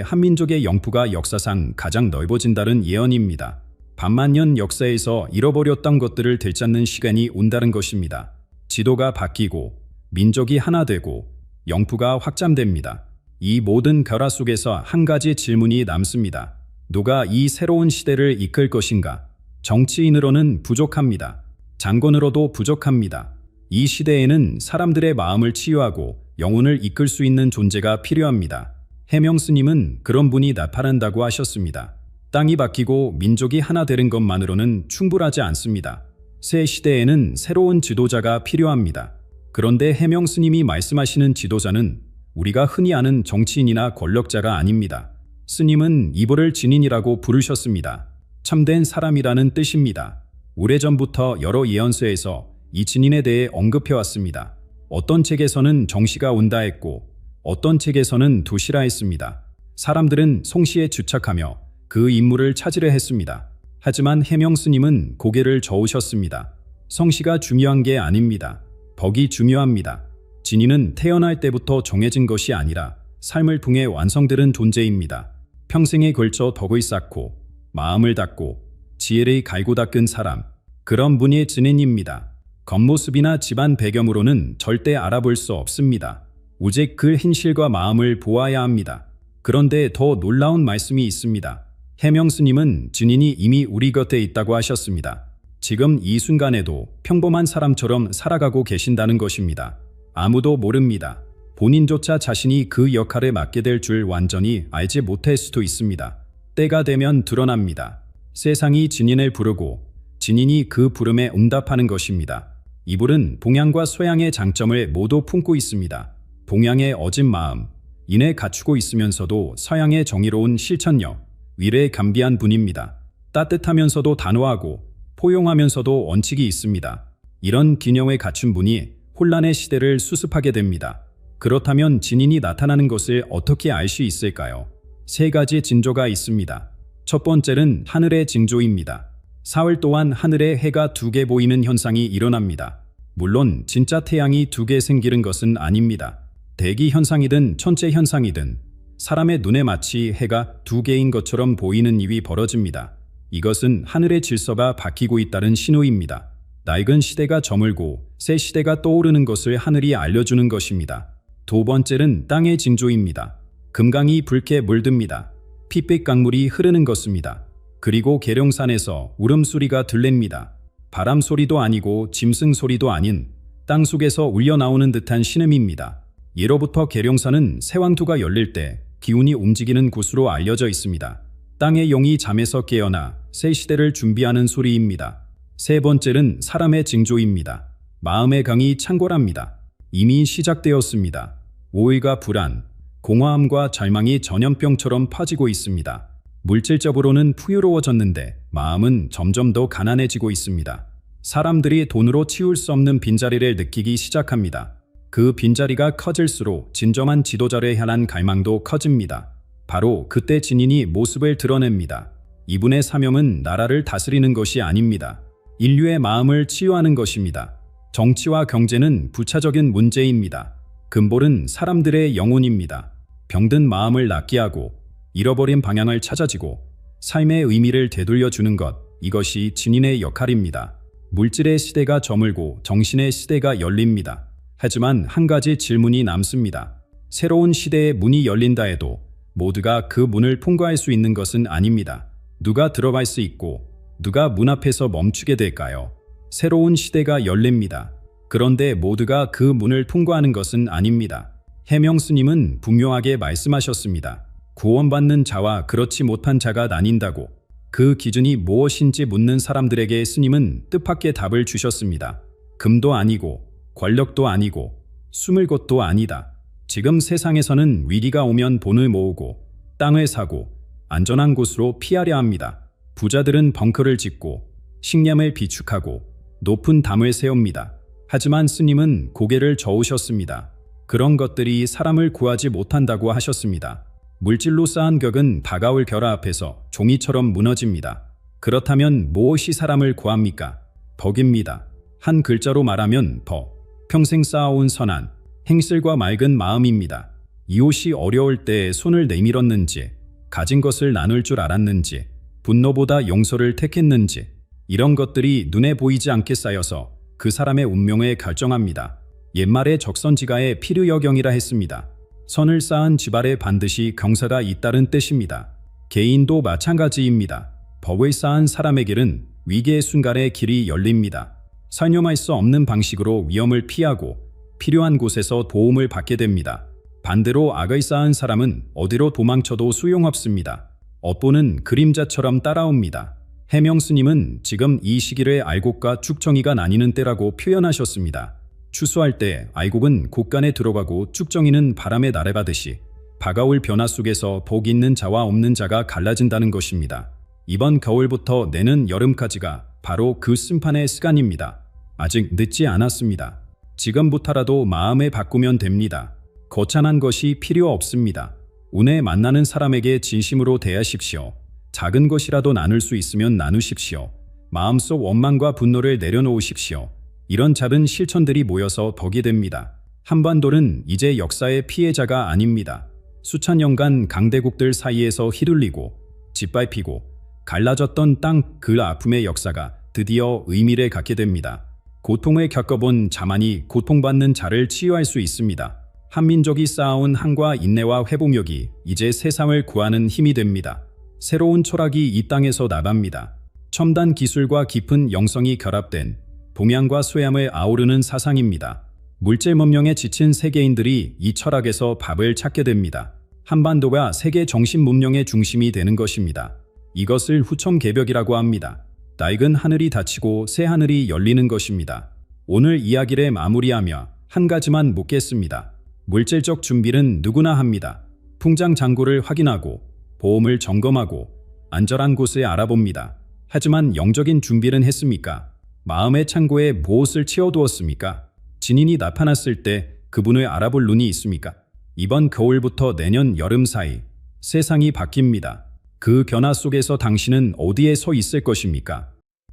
한민족의 영토가 역사상 가장 넓어진다는 예언입니다. 반만년 역사에서 잃어버렸던 것들을 되찾는 시간이 온다는 것입니다. 지도가 바뀌고 민족이 하나 되고 영토가 확장됩니다. 이 모든 변화 속에서 한 가지 질문이 남습니다. 누가 이 새로운 시대를 이끌 것인가? 정치인으로는 부족합니다. 장군으로도 부족합니다. 이 시대에는 사람들의 마음을 치유하고 영혼을 이끌 수 있는 존재가 필요합니다. 해명 스님은 그런 분이 나타난다고 하셨습니다. 땅이 바뀌고 민족이 하나 되는 것만으로는 충분하지 않습니다. 새 시대에는 새로운 지도자가 필요합니다. 그런데 해명 스님이 말씀하시는 지도자는 우리가 흔히 아는 정치인이나 권력자가 아닙니다. 스님은 이보를 진인이라고 부르셨습니다. 참된 사람이라는 뜻입니다. 오래전부터 여러 예언서에서 이 진인에 대해 언급해왔습니다. 어떤 책에서는 정시가 온다 했고 어떤 책에서는 도시라 했습니다. 사람들은 송시에 주착하며 그 인물을 찾으려 했습니다. 하지만 해명 스님은 고개를 저으셨습니다. 성시가 중요한 게 아닙니다. 덕이 중요합니다. 진인은 태어날 때부터 정해진 것이 아니라 삶을 통해 완성되는 존재입니다. 평생에 걸쳐 덕을 쌓고 마음을 닦고 지혜를 갈고 닦은 사람, 그런 분이 진인입니다. 겉모습이나 집안 배경으로는 절대 알아볼 수 없습니다. 오직 그 행실과 마음을 보아야 합니다. 그런데 더 놀라운 말씀이 있습니다. 해명 스님은 진인이 이미 우리 곁에 있다고 하셨습니다. 지금 이 순간에도 평범한 사람처럼 살아가고 계신다는 것입니다. 아무도 모릅니다. 본인조차 자신이 그 역할에 맡게 될 줄 완전히 알지 못할 수도 있습니다. 때가 되면 드러납니다. 세상이 진인을 부르고 진인이 그 부름에 응답하는 것입니다. 이불은 동양과 서양의 장점을 모두 품고 있습니다. 동양의 어진 마음, 인에 갖추고 있으면서도 서양의 정의로운 실천력, 위례에 감비한 분입니다. 따뜻하면서도 단호하고 포용하면서도 원칙이 있습니다. 이런 균형을 갖춘 분이 혼란의 시대를 수습하게 됩니다. 그렇다면 진인이 나타나는 것을 어떻게 알 수 있을까요? 세 가지 징조가 있습니다. 첫 번째는 하늘의 징조입니다. 사흘 동안 하늘에 해가 두 개 보이는 현상이 일어납니다. 물론 진짜 태양이 두 개 생기는 것은 아닙니다. 대기 현상이든 천체 현상이든 사람의 눈에 마치 해가 두 개인 것처럼 보이는 일이 벌어집니다. 이것은 하늘의 질서가 바뀌고 있다는 신호입니다. 낡은 시대가 저물고 새 시대가 떠오르는 것을 하늘이 알려주는 것입니다. 두 번째는 땅의 징조입니다. 금강이 붉게 물듭니다. 핏빛 강물이 흐르는 것입니다. 그리고 계룡산에서 울음소리가 들립니다. 바람 소리도 아니고 짐승 소리도 아닌 땅 속에서 울려나오는 듯한 신음입니다. 예로부터 계룡산은 새왕투가 열릴 때 기운이 움직이는 곳으로 알려져 있습니다. 땅의 용이 잠에서 깨어나 새 시대를 준비하는 소리입니다. 세 번째는 사람의 징조입니다. 마음의 강이 창궐합니다. 이미 시작되었습니다. 오해가 불안, 공허함과 절망이 전염병처럼 퍼지고 있습니다. 물질적으로는 풍요로워졌는데 마음은 점점 더 가난해지고 있습니다. 사람들이 돈으로 치울 수 없는 빈자리를 느끼기 시작합니다. 그 빈자리가 커질수록 진정한 지도자를 향한 갈망도 커집니다. 바로 그때 진인이 모습을 드러냅니다. 이분의 사명은 나라를 다스리는 것이 아닙니다. 인류의 마음을 치유하는 것입니다. 정치와 경제는 부차적인 문제입니다. 근본은 사람들의 영혼입니다. 병든 마음을 낫게 하고 잃어버린 방향을 찾아지고 삶의 의미를 되돌려주는 것, 이것이 진인의 역할입니다. 물질의 시대가 저물고 정신의 시대가 열립니다. 하지만 한 가지 질문이 남습니다. 새로운 시대의 문이 열린다 해도 모두가 그 문을 통과할 수 있는 것은 아닙니다. 누가 들어갈 수 있고 누가 문 앞에서 멈추게 될까요? 새로운 시대가 열립니다. 그런데 모두가 그 문을 통과하는 것은 아닙니다. 해명 스님은 분명하게 말씀하셨습니다. 구원받는 자와 그렇지 못한 자가 나뉜다고. 그 기준이 무엇인지 묻는 사람들에게 스님은 뜻밖의 답을 주셨습니다. 금도 아니고 권력도 아니고 숨을 곳도 아니다. 지금 세상에서는 위기가 오면 돈을 모으고 땅을 사고 안전한 곳으로 피하려 합니다. 부자들은 벙커를 짓고 식량을 비축하고 높은 담을 세웁니다. 하지만 스님은 고개를 저으셨습니다. 그런 것들이 사람을 구하지 못한다고 하셨습니다. 물질로 쌓은 격은 다가올 결화 앞에서 종이처럼 무너집니다. 그렇다면 무엇이 사람을 구합니까? 덕입니다. 한 글자로 말하면 덕. 평생 쌓아온 선한, 행실과 맑은 마음입니다. 이웃이 어려울 때 손을 내밀었는지, 가진 것을 나눌 줄 알았는지, 분노보다 용서를 택했는지, 이런 것들이 눈에 보이지 않게 쌓여서 그 사람의 운명을 결정합니다. 옛말에 적선지가에 필요여경이라 했습니다. 선을 쌓은 지발에 반드시 경사가 잇따른 뜻입니다. 개인도 마찬가지입니다. 법을 쌓은 사람에게는 위기의 순간에 길이 열립니다. 설명할 수 없는 방식으로 위험을 피하고 필요한 곳에서 도움을 받게 됩니다. 반대로 악을 쌓은 사람은 어디로 도망쳐도 소용없습니다. 업보는 그림자처럼 따라옵니다. 해명 스님은 지금 이 시기를 알곡과 쭉정이가 나뉘는 때라고 표현하셨습니다. 추수할 때 알곡은 곡간에 들어가고 쭉정이는 바람에 날아가듯이 다가올 변화 속에서 복 있는 자와 없는 자가 갈라진다는 것입니다. 이번 겨울부터 내년 여름까지가 바로 그 심판의 시간입니다. 아직 늦지 않았습니다. 지금부터라도 마음을 바꾸면 됩니다. 거창한 것이 필요 없습니다. 운에 만나는 사람에게 진심으로 대하십시오. 작은 것이라도 나눌 수 있으면 나누십시오. 마음속 원망과 분노를 내려놓으십시오. 이런 작은 실천들이 모여서 덕이 됩니다. 한반도는 이제 역사의 피해자가 아닙니다. 수천 년간 강대국들 사이에서 휘둘리고 짓밟히고 갈라졌던 땅 그 아픔의 역사가 드디어 의미를 갖게 됩니다. 고통을 겪어본 자만이 고통받는 자를 치유할 수 있습니다. 한민족이 쌓아온 한과 인내와 회복력이 이제 세상을 구하는 힘이 됩니다. 새로운 철학이 이 땅에서 나갑니다. 첨단 기술과 깊은 영성이 결합된 동양과 서양을 아우르는 사상입니다. 물질 문명에 지친 세계인들이 이 철학에서 밥을 찾게 됩니다. 한반도가 세계 정신 문명의 중심이 되는 것입니다. 이것을 후천개벽이라고 합니다. 낡은 하늘이 닫히고 새 하늘이 열리는 것입니다. 오늘 이야기를 마무리하며 한 가지만 묻겠습니다. 물질적 준비는 누구나 합니다. 통장 잔고를 확인하고 보험을 점검하고 안전한 곳을 알아봅니다. 하지만 영적인 준비는 했습니까? 마음의 창고에 무엇을 채워두었습니까? 진인이 나타났을 때 그분을 알아볼 눈이 있습니까? 이번 겨울부터 내년 여름 사이 세상이 바뀝니다. 그 변화 속에서 당신은 어디에 서 있을 것입니까?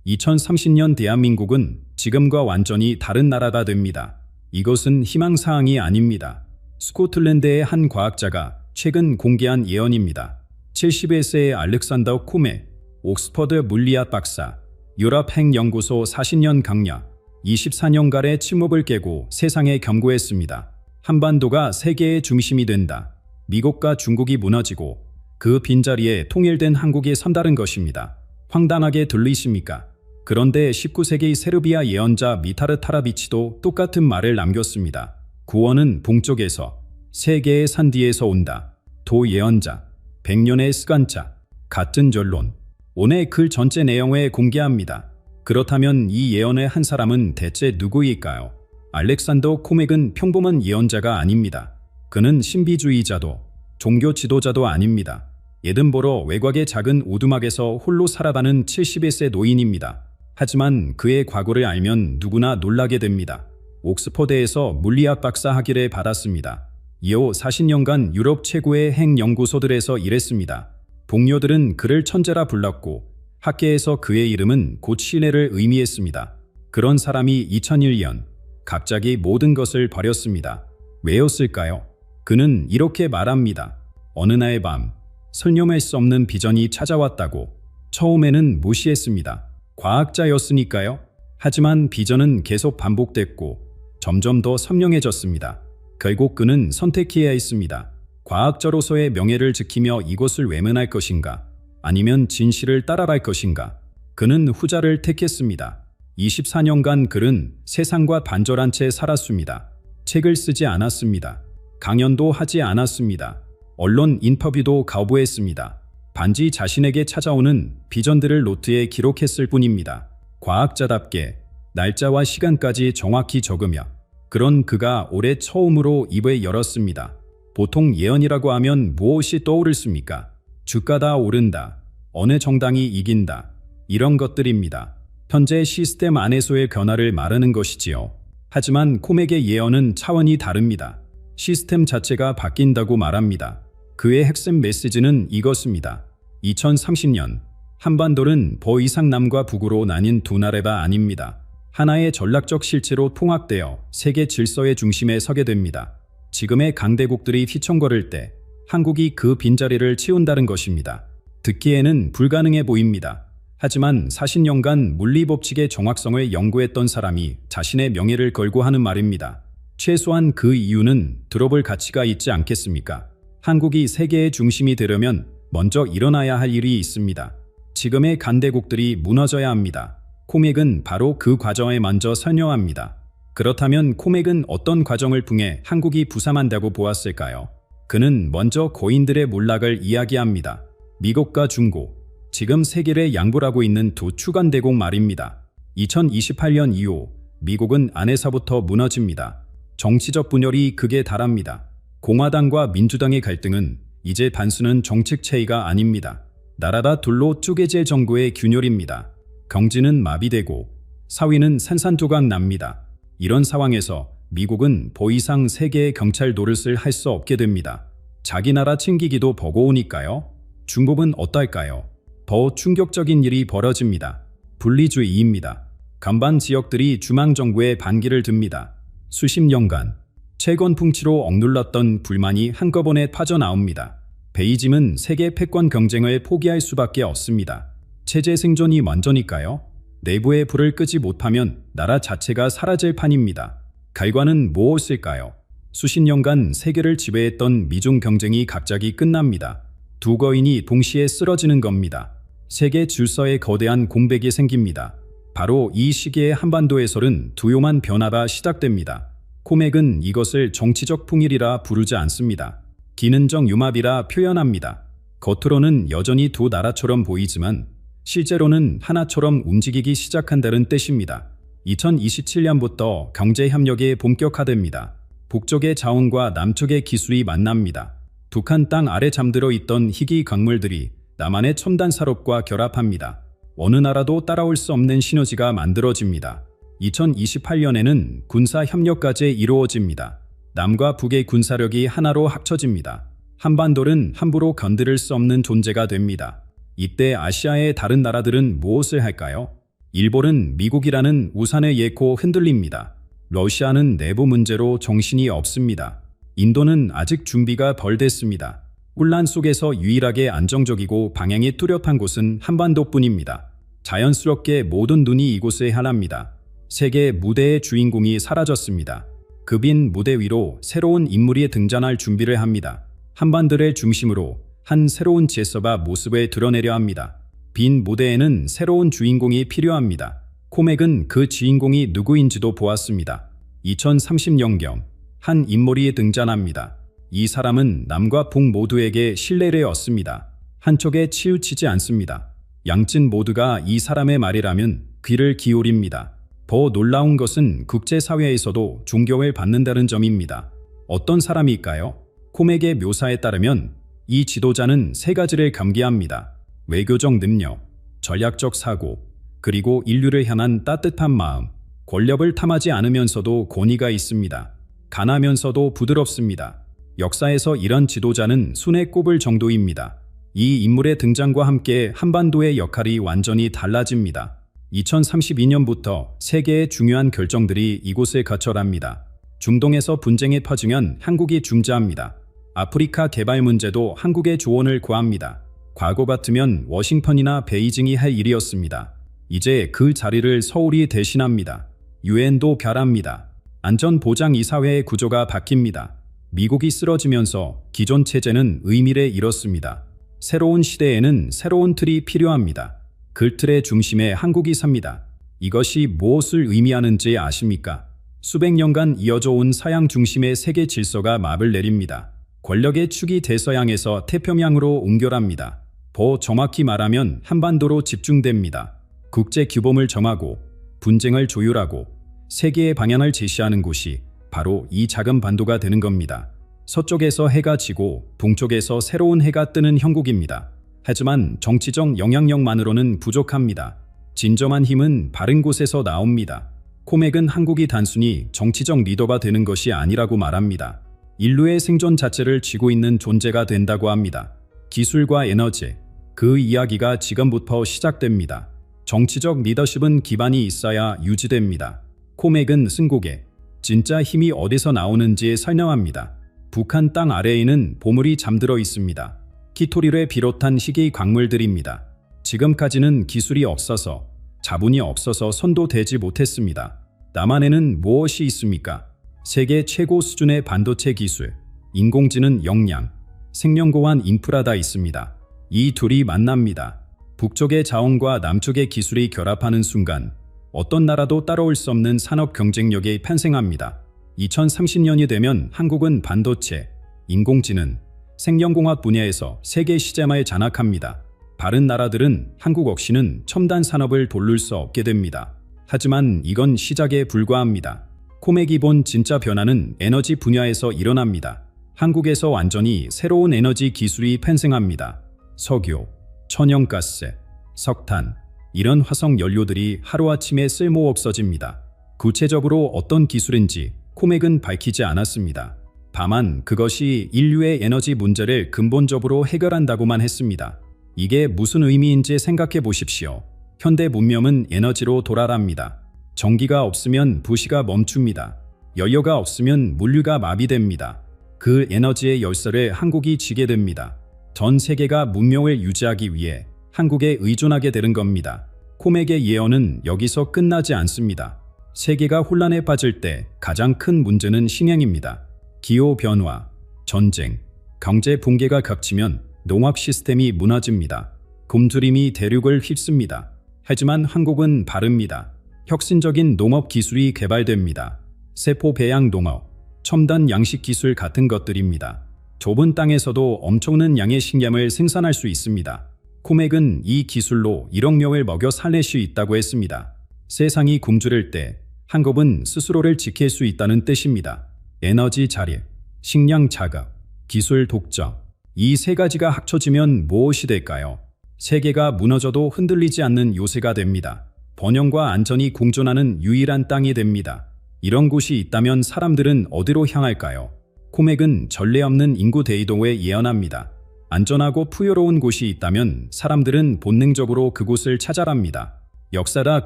2030년 대한민국은 지금과 완전히 다른 나라가 됩니다. 이것은 희망사항이 아닙니다. 스코틀랜드의 한 과학자가 최근 공개한 예언입니다. 71세의 알렉산더 코메, 옥스퍼드 물리학 박사, 유럽핵연구소 40년 강야, 24년간의 침묵을 깨고 세상에 경고했습니다. 한반도가 세계의 중심이 된다. 미국과 중국이 무너지고 그 빈자리에 통일된 한국이 선다는 것입니다. 황당하게 들리십니까? 그런데 19세기 세르비아 예언자 미타르 타라비치도 똑같은 말을 남겼습니다. 구원은 동쪽에서, 세계의 산 뒤에서 온다. 도 예언자, 100년의 시간차, 같은 전론. 오늘 글 전체 내용을 공개합니다. 그렇다면 이 예언의 한 사람은 대체 누구일까요? 알렉산더 코맥은 평범한 예언자가 아닙니다. 그는 신비주의자도, 종교 지도자도 아닙니다. 에든버러 외곽의 작은 오두막에서 홀로 살아가는 71세 노인입니다. 하지만 그의 과거를 알면 누구나 놀라게 됩니다. 옥스퍼드에서 물리학 박사 학위를 받았습니다. 이후 40년간 유럽 최고의 핵연구소들에서 일했습니다. 동료들은 그를 천재라 불렀고 학계에서 그의 이름은 곧 신뢰를 의미했습니다. 그런 사람이 2001년 갑자기 모든 것을 버렸습니다. 왜였을까요? 그는 이렇게 말합니다. 어느 날 밤 설명할 수 없는 비전이 찾아왔다고. 처음에는 무시했습니다. 과학자였으니까요. 하지만 비전은 계속 반복됐고 점점 더 선명해졌습니다. 결국 그는 선택해야 했습니다. 과학자로서의 명예를 지키며 이것을 외면할 것인가? 아니면 진실을 따라갈 것인가? 그는 후자를 택했습니다. 24년간 그는 세상과 단절한 채 살았습니다. 책을 쓰지 않았습니다. 강연도 하지 않았습니다. 언론 인터뷰도 거부했습니다. 단지 자신에게 찾아오는 비전들을 노트에 기록했을 뿐입니다. 과학자답게 날짜와 시간까지 정확히 적으며. 그런 그가 올해 처음으로 입을 열었습니다. 보통 예언이라고 하면 무엇이 떠오르십니까? 주가가 오른다. 어느 정당이 이긴다. 이런 것들입니다. 현재 시스템 안에서의 변화를 말하는 것이지요. 하지만 코맥의 예언은 차원이 다릅니다. 시스템 자체가 바뀐다고 말합니다. 그의 핵심 메시지는 이것입니다. 2030년 한반도는 더 이상 남과 북으로 나뉜 두 나라가 아닙니다. 하나의 전략적 실체로 통합되어 세계 질서의 중심에 서게 됩니다. 지금의 강대국들이 휘청거릴 때 한국이 그 빈자리를 채운다는 것입니다. 듣기에는 불가능해 보입니다. 하지만 40년간 물리법칙의 정확성을 연구했던 사람이 자신의 명예를 걸고 하는 말입니다. 최소한 그 이유는 들어볼 가치가 있지 않겠습니까? 한국이 세계의 중심이 되려면 먼저 일어나야 할 일이 있습니다. 지금의 강대국들이 무너져야 합니다. 코맥은 바로 그 과정에 먼저 설명합니다. 그렇다면 코맥은 어떤 과정을 통해 한국이 부상한다고 보았을까요? 그는 먼저 고인들의 몰락을 이야기합니다. 미국과 중국, 지금 세계를 양보하고 있는 두 주간대국 말입니다. 2028년 이후 미국은 안에서부터 무너집니다. 정치적 분열이 극에 달합니다. 공화당과 민주당의 갈등은 이제 단순한 정책 차이가 아닙니다. 나라가 둘로 쪼개질 정도의 균열입니다. 경제는 마비되고 사회는 산산조각 납니다. 이런 상황에서 미국은 더 이상 세계의 경찰 노릇을 할 수 없게 됩니다. 자기 나라 챙기기도 버거우니까요. 중국은 어떨까요? 더 충격적인 일이 벌어집니다. 분리주의입니다. 간반 지역들이 중앙정부에 반기를 듭니다. 수십 년간 채권 풍치로 억눌렀던 불만이 한꺼번에 퍼져나옵니다. 베이징은 세계 패권 경쟁을 포기할 수밖에 없습니다. 체제 생존이 먼저니까요. 내부의 불을 끄지 못하면 나라 자체가 사라질 판입니다. 결과는 무엇일까요? 수십 년간 세계를 지배했던 미중 경쟁이 갑자기 끝납니다. 두 거인이 동시에 쓰러지는 겁니다. 세계 질서에 거대한 공백이 생깁니다. 바로 이 시기에 한반도에서는 두요한 변화가 시작됩니다. 코맥은 이것을 정치적 통일이라 부르지 않습니다. 기능적 융합이라 표현합니다. 겉으로는 여전히 두 나라처럼 보이지만 실제로는 하나처럼 움직이기 시작한다는 뜻입니다. 2027년부터 경제협력이 본격화됩니다. 북쪽의 자원과 남쪽의 기술이 만납니다. 북한 땅 아래 잠들어 있던 희귀 강물들이 남한의 첨단 산업과 결합합니다. 어느 나라도 따라올 수 없는 시너지가 만들어집니다. 2028년에는 군사협력까지 이루어집니다. 남과 북의 군사력이 하나로 합쳐집니다. 한반도는 함부로 건드릴 수 없는 존재가 됩니다. 이때 아시아의 다른 나라들은 무엇을 할까요? 일본은 미국이라는 우산을 싣고 흔들립니다. 러시아는 내부 문제로 정신이 없습니다. 인도는 아직 준비가 덜 됐습니다. 혼란 속에서 유일하게 안정적이고 방향이 뚜렷한 곳은 한반도뿐입니다. 자연스럽게 모든 눈이 이곳에 향합니다. 세계 무대의 주인공이 사라졌습니다. 그 빈 무대 위로 새로운 인물이 등장할 준비를 합니다. 한반도를 중심으로 한 새로운 제서가 모습을 드러내려 합니다. 빈 무대에는 새로운 주인공이 필요합니다. 코맥은 그 주인공이 누구인지도 보았습니다. 2030년경 한 인물이 등장합니다. 이 사람은 남과 북 모두에게 신뢰를 얻습니다. 한쪽에 치우치지 않습니다. 양측 모두가 이 사람의 말이라면 귀를 기울입니다. 더 놀라운 것은 국제사회에서도 존경을 받는다는 점입니다. 어떤 사람일까요? 코맥의 묘사에 따르면 이 지도자는 세 가지를 겸비합니다. 외교적 능력, 전략적 사고, 그리고 인류를 향한 따뜻한 마음. 권력을 탐하지 않으면서도 권위가 있습니다. 가나면서도 부드럽습니다. 역사에서 이런 지도자는 손에 꼽을 정도입니다. 이 인물의 등장과 함께 한반도의 역할이 완전히 달라집니다. 2032년부터 세계의 중요한 결정들이 이곳에 거쳐랍니다. 중동에서 분쟁이 퍼지면 한국이 중재합니다. 아프리카 개발 문제도 한국의 조언을 구합니다. 과거 같으면 워싱턴이나 베이징이 할 일이었습니다. 이제 그 자리를 서울이 대신합니다. 유엔도 결합니다. 안전보장이사회의 구조가 바뀝니다. 미국이 쓰러지면서 기존 체제는 의미를 잃었습니다. 새로운 시대에는 새로운 틀이 필요합니다. 그 틀의 중심에 한국이 삽니다. 이것이 무엇을 의미하는지 아십니까? 수백 년간 이어져 온 서양 중심의 세계 질서가 막을 내립니다. 권력의 축이 대서양에서 태평양으로 옮겨랍니다. 더 정확히 말하면 한반도로 집중됩니다. 국제 규범을 정하고 분쟁을 조율하고 세계의 방향을 제시하는 곳이 바로 이 작은 반도가 되는 겁니다. 서쪽에서 해가 지고 동쪽에서 새로운 해가 뜨는 형국입니다. 하지만 정치적 영향력만으로는 부족합니다. 진정한 힘은 바른 곳에서 나옵니다. 코맥은 한국이 단순히 정치적 리더가 되는 것이 아니라고 말합니다. 인류의 생존 자체를 쥐고 있는 존재가 된다고 합니다. 기술과 에너지, 그 이야기가 지금부터 시작됩니다. 정치적 리더십은 기반이 있어야 유지됩니다. 코맥은 승국에 진짜 힘이 어디서 나오는지 설명합니다. 북한 땅 아래에는 보물이 잠들어 있습니다. 키토리를 비롯한 희귀 광물들입니다. 지금까지는 기술이 없어서, 자본이 없어서 선도되지 못했습니다. 남한에는 무엇이 있습니까? 세계 최고 수준의 반도체 기술, 인공지능 역량, 생명고환 인프라가 있습니다. 이 둘이 만납니다. 북쪽의 자원과 남쪽의 기술이 결합하는 순간 어떤 나라도 따라올 수 없는 산업 경쟁력이 탄생합니다. 2030년이 되면 한국은 반도체, 인공지능, 생명공학 분야에서 세계 시장을 장악합니다. 다른 나라들은 한국 없이는 첨단 산업을 돌릴 수 없게 됩니다. 하지만 이건 시작에 불과합니다. 코맥이 본 진짜 변화는 에너지 분야에서 일어납니다. 한국에서 완전히 새로운 에너지 기술이 탄생합니다. 석유, 천연가스, 석탄, 이런 화석 연료들이 하루아침에 쓸모 없어집니다. 구체적으로 어떤 기술인지 코맥은 밝히지 않았습니다. 다만 그것이 인류의 에너지 문제를 근본적으로 해결한다고만 했습니다. 이게 무슨 의미인지 생각해 보십시오. 현대 문명은 에너지로 돌아갑니다. 전기가 없으면 부시가 멈춥니다. 연료가 없으면 물류가 마비됩니다. 그 에너지의 열쇠를 한국이 쥐게 됩니다. 전 세계가 문명을 유지하기 위해 한국에 의존하게 되는 겁니다. 코맥의 예언은 여기서 끝나지 않습니다. 세계가 혼란에 빠질 때 가장 큰 문제는 신행입니다. 기후변화, 전쟁, 경제 붕괴가 겹치면 농업 시스템이 무너집니다. 굶주림이 대륙을 휩습니다. 하지만 한국은 다릅니다. 혁신적인 농업 기술이 개발됩니다. 세포 배양 농업, 첨단 양식 기술 같은 것들입니다. 좁은 땅에서도 엄청난 양의 식량을 생산할 수 있습니다. 코맥은 이 기술로 1억 명을 먹여 살릴 수 있다고 했습니다. 세상이 굶주릴 때 한국은 스스로를 지킬 수 있다는 뜻입니다. 에너지 자립, 식량 자급, 기술 독점, 이 세 가지가 합쳐지면 무엇이 될까요? 세계가 무너져도 흔들리지 않는 요새가 됩니다. 번영과 안전이 공존하는 유일한 땅이 됩니다. 이런 곳이 있다면 사람들은 어디로 향할까요? 코맥은 전례 없는 인구 대이동을 예언합니다. 안전하고 풍요로운 곳이 있다면 사람들은 본능적으로 그곳을 찾아갑니다. 역사가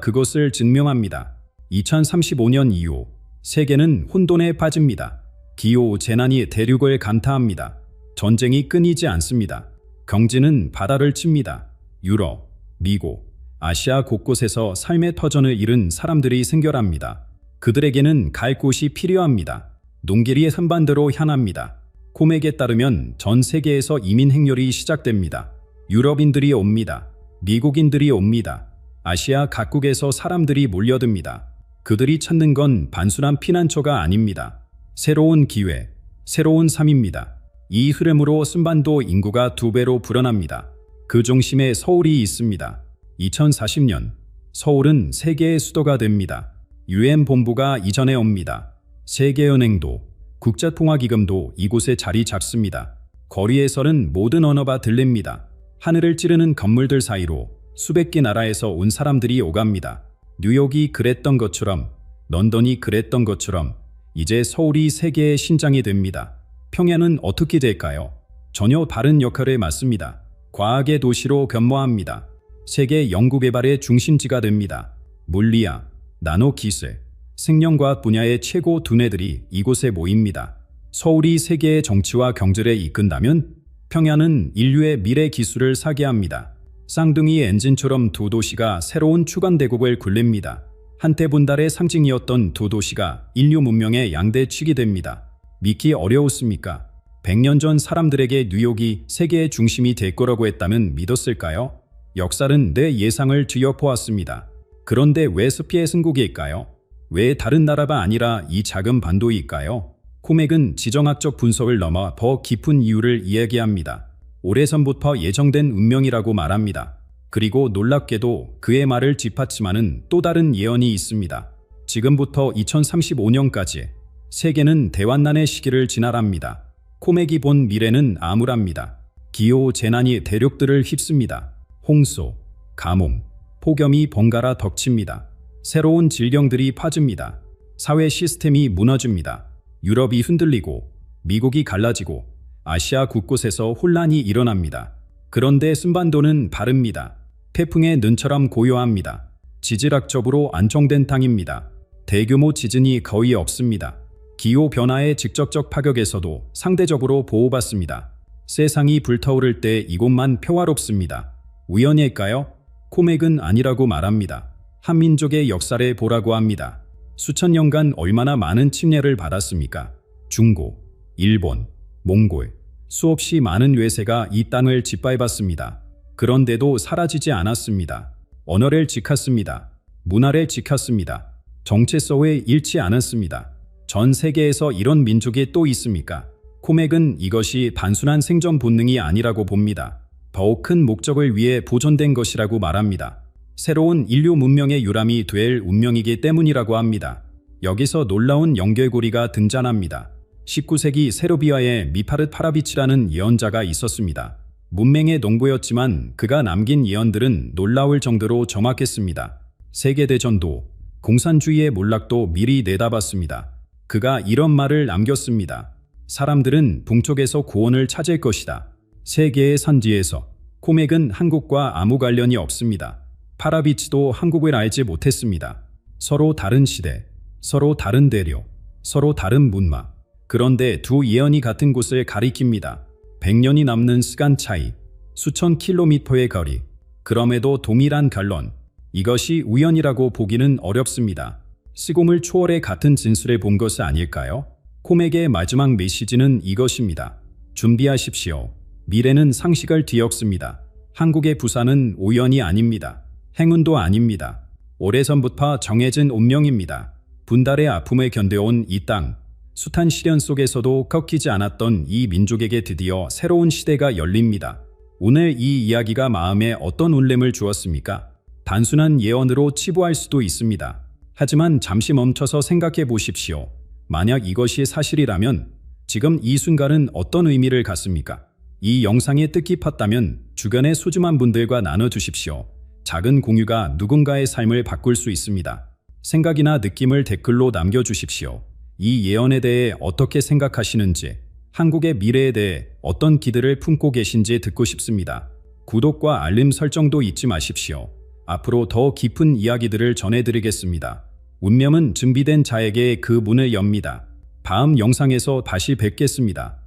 그것을 증명합니다. 2035년 이후 세계는 혼돈에 빠집니다. 기후 재난이 대륙을 강타합니다. 전쟁이 끊이지 않습니다. 경제는 바다를 칩니다. 유럽, 미국, 아시아 곳곳에서 삶의 터전을 잃은 사람들이 생겨납니다. 그들에게는 갈 곳이 필요합니다. 농길이 한반도로 향합니다. 코맥에 따르면 전 세계에서 이민 행렬이 시작됩니다. 유럽인들이 옵니다. 미국인들이 옵니다. 아시아 각국에서 사람들이 몰려듭니다. 그들이 찾는 건 단순한 피난처가 아닙니다. 새로운 기회, 새로운 삶입니다. 이 흐름으로 한반도 인구가 2배로 불어납니다. 그 중심에 서울이 있습니다. 2040년 서울은 세계의 수도가 됩니다. UN 본부가 이전해 옵니다. 세계은행도 국제통화기금도 이곳에 자리 잡습니다. 거리에서는 모든 언어가 들립니다. 하늘을 찌르는 건물들 사이로 수백 개 나라에서 온 사람들이 오갑니다. 뉴욕이 그랬던 것처럼, 런던이 그랬던 것처럼 이제 서울이 세계의 심장이 됩니다. 평양은 어떻게 될까요? 전혀 다른 역할을 맡습니다. 과학의 도시로 변모합니다. 세계 연구개발의 중심지가 됩니다. 물리학, 나노기술, 생명과학 분야의 최고 두뇌들이 이곳에 모입니다. 서울이 세계의 정치와 경제를 이끈다면 평양은 인류의 미래 기술을 사계합니다. 쌍둥이 엔진처럼 두 도시가 새로운 주간대국을 굴립니다. 한때 분달의 상징이었던 두 도시가 인류 문명의 양대축이 됩니다. 믿기 어려웠습니까? 100년 전 사람들에게 뉴욕이 세계의 중심이 될 거라고 했다면 믿었을까요? 역사는 내 예상을 뒤엎어왔습니다. 그런데 왜 스피의 승국일까요? 왜 다른 나라가 아니라 이 작은 반도일까요? 코맥은 지정학적 분석을 넘어 더 깊은 이유를 이야기합니다. 오래전부터 예정된 운명이라고 말합니다. 그리고 놀랍게도 그의 말을 뒷받침하는 또 다른 예언이 있습니다. 지금부터 2035년까지 세계는 대환난의 시기를 지나랍니다. 코맥이 본 미래는 암울합니다. 기후 재난이 대륙들을 휩습니다. 홍수, 가뭄, 폭염이 번갈아 덮칩니다. 새로운 질병들이 퍼집니다. 사회 시스템이 무너집니다. 유럽이 흔들리고 미국이 갈라지고 아시아 곳곳에서 혼란이 일어납니다. 그런데 한반도는 다릅니다. 태풍의 눈처럼 고요합니다. 지질학적으로 안정된 땅입니다. 대규모 지진이 거의 없습니다. 기후변화의 직접적 파격에서도 상대적으로 보호받습니다. 세상이 불타오를 때 이곳만 평화롭습니다. 우연일까요? 코맥은 아니라고 말합니다. 한민족의 역사를 보라고 합니다. 수천 년간 얼마나 많은 침례를 받았습니까? 중국, 일본, 몽골, 수없이 많은 외세가 이 땅을 짓밟았습니다. 그런데도 사라지지 않았습니다. 언어를 지켰습니다. 문화를 지켰습니다. 정체성을 잃지 않았습니다. 전 세계에서 이런 민족이 또 있습니까? 코맥은 이것이 단순한 생존 본능이 아니라고 봅니다. 더욱 큰 목적을 위해 보존된 것이라고 말합니다. 새로운 인류 문명의 유람이 될 운명이기 때문이라고 합니다. 여기서 놀라운 연결고리가 등장합니다. 19세기 세르비아에 미파르 파라비치라는 예언자가 있었습니다. 문맹의 농부였지만 그가 남긴 예언들은 놀라울 정도로 정확했습니다. 세계대전도, 공산주의의 몰락도 미리 내다봤습니다. 그가 이런 말을 남겼습니다. 사람들은 동쪽에서 구원을 찾을 것이다. 세계의 산지에서. 코맥은 한국과 아무 관련이 없습니다. 파라비치도 한국을 알지 못했습니다. 서로 다른 시대, 서로 다른 대륙, 서로 다른 문화. 그런데 두 예언이 같은 곳을 가리킵니다. 100년이 남는 시간 차이, 수천 킬로미터의 거리. 그럼에도 동일한 결론. 이것이 우연이라고 보기는 어렵습니다. 시공을 초월해 같은 진술을 본 것이 아닐까요? 코맥의 마지막 메시지는 이것입니다. 준비하십시오. 미래는 상식을 뒤엎습니다. 한국의 부산은 우연이 아닙니다. 행운도 아닙니다. 오래전부터 정해진 운명입니다. 분달의 아픔을 견뎌온 이 땅, 숱한 시련 속에서도 꺾이지 않았던 이 민족에게 드디어 새로운 시대가 열립니다. 오늘 이 이야기가 마음에 어떤 울림을 주었습니까? 단순한 예언으로 치부할 수도 있습니다. 하지만 잠시 멈춰서 생각해 보십시오. 만약 이것이 사실이라면 지금 이 순간은 어떤 의미를 갖습니까? 이 영상이 뜻깊었다면 주변의 소중한 분들과 나눠주십시오. 작은 공유가 누군가의 삶을 바꿀 수 있습니다. 생각이나 느낌을 댓글로 남겨주십시오. 이 예언에 대해 어떻게 생각하시는지, 한국의 미래에 대해 어떤 기대를 품고 계신지 듣고 싶습니다. 구독과 알림 설정도 잊지 마십시오. 앞으로 더 깊은 이야기들을 전해드리겠습니다. 운명은 준비된 자에게 그 문을 엽니다. 다음 영상에서 다시 뵙겠습니다.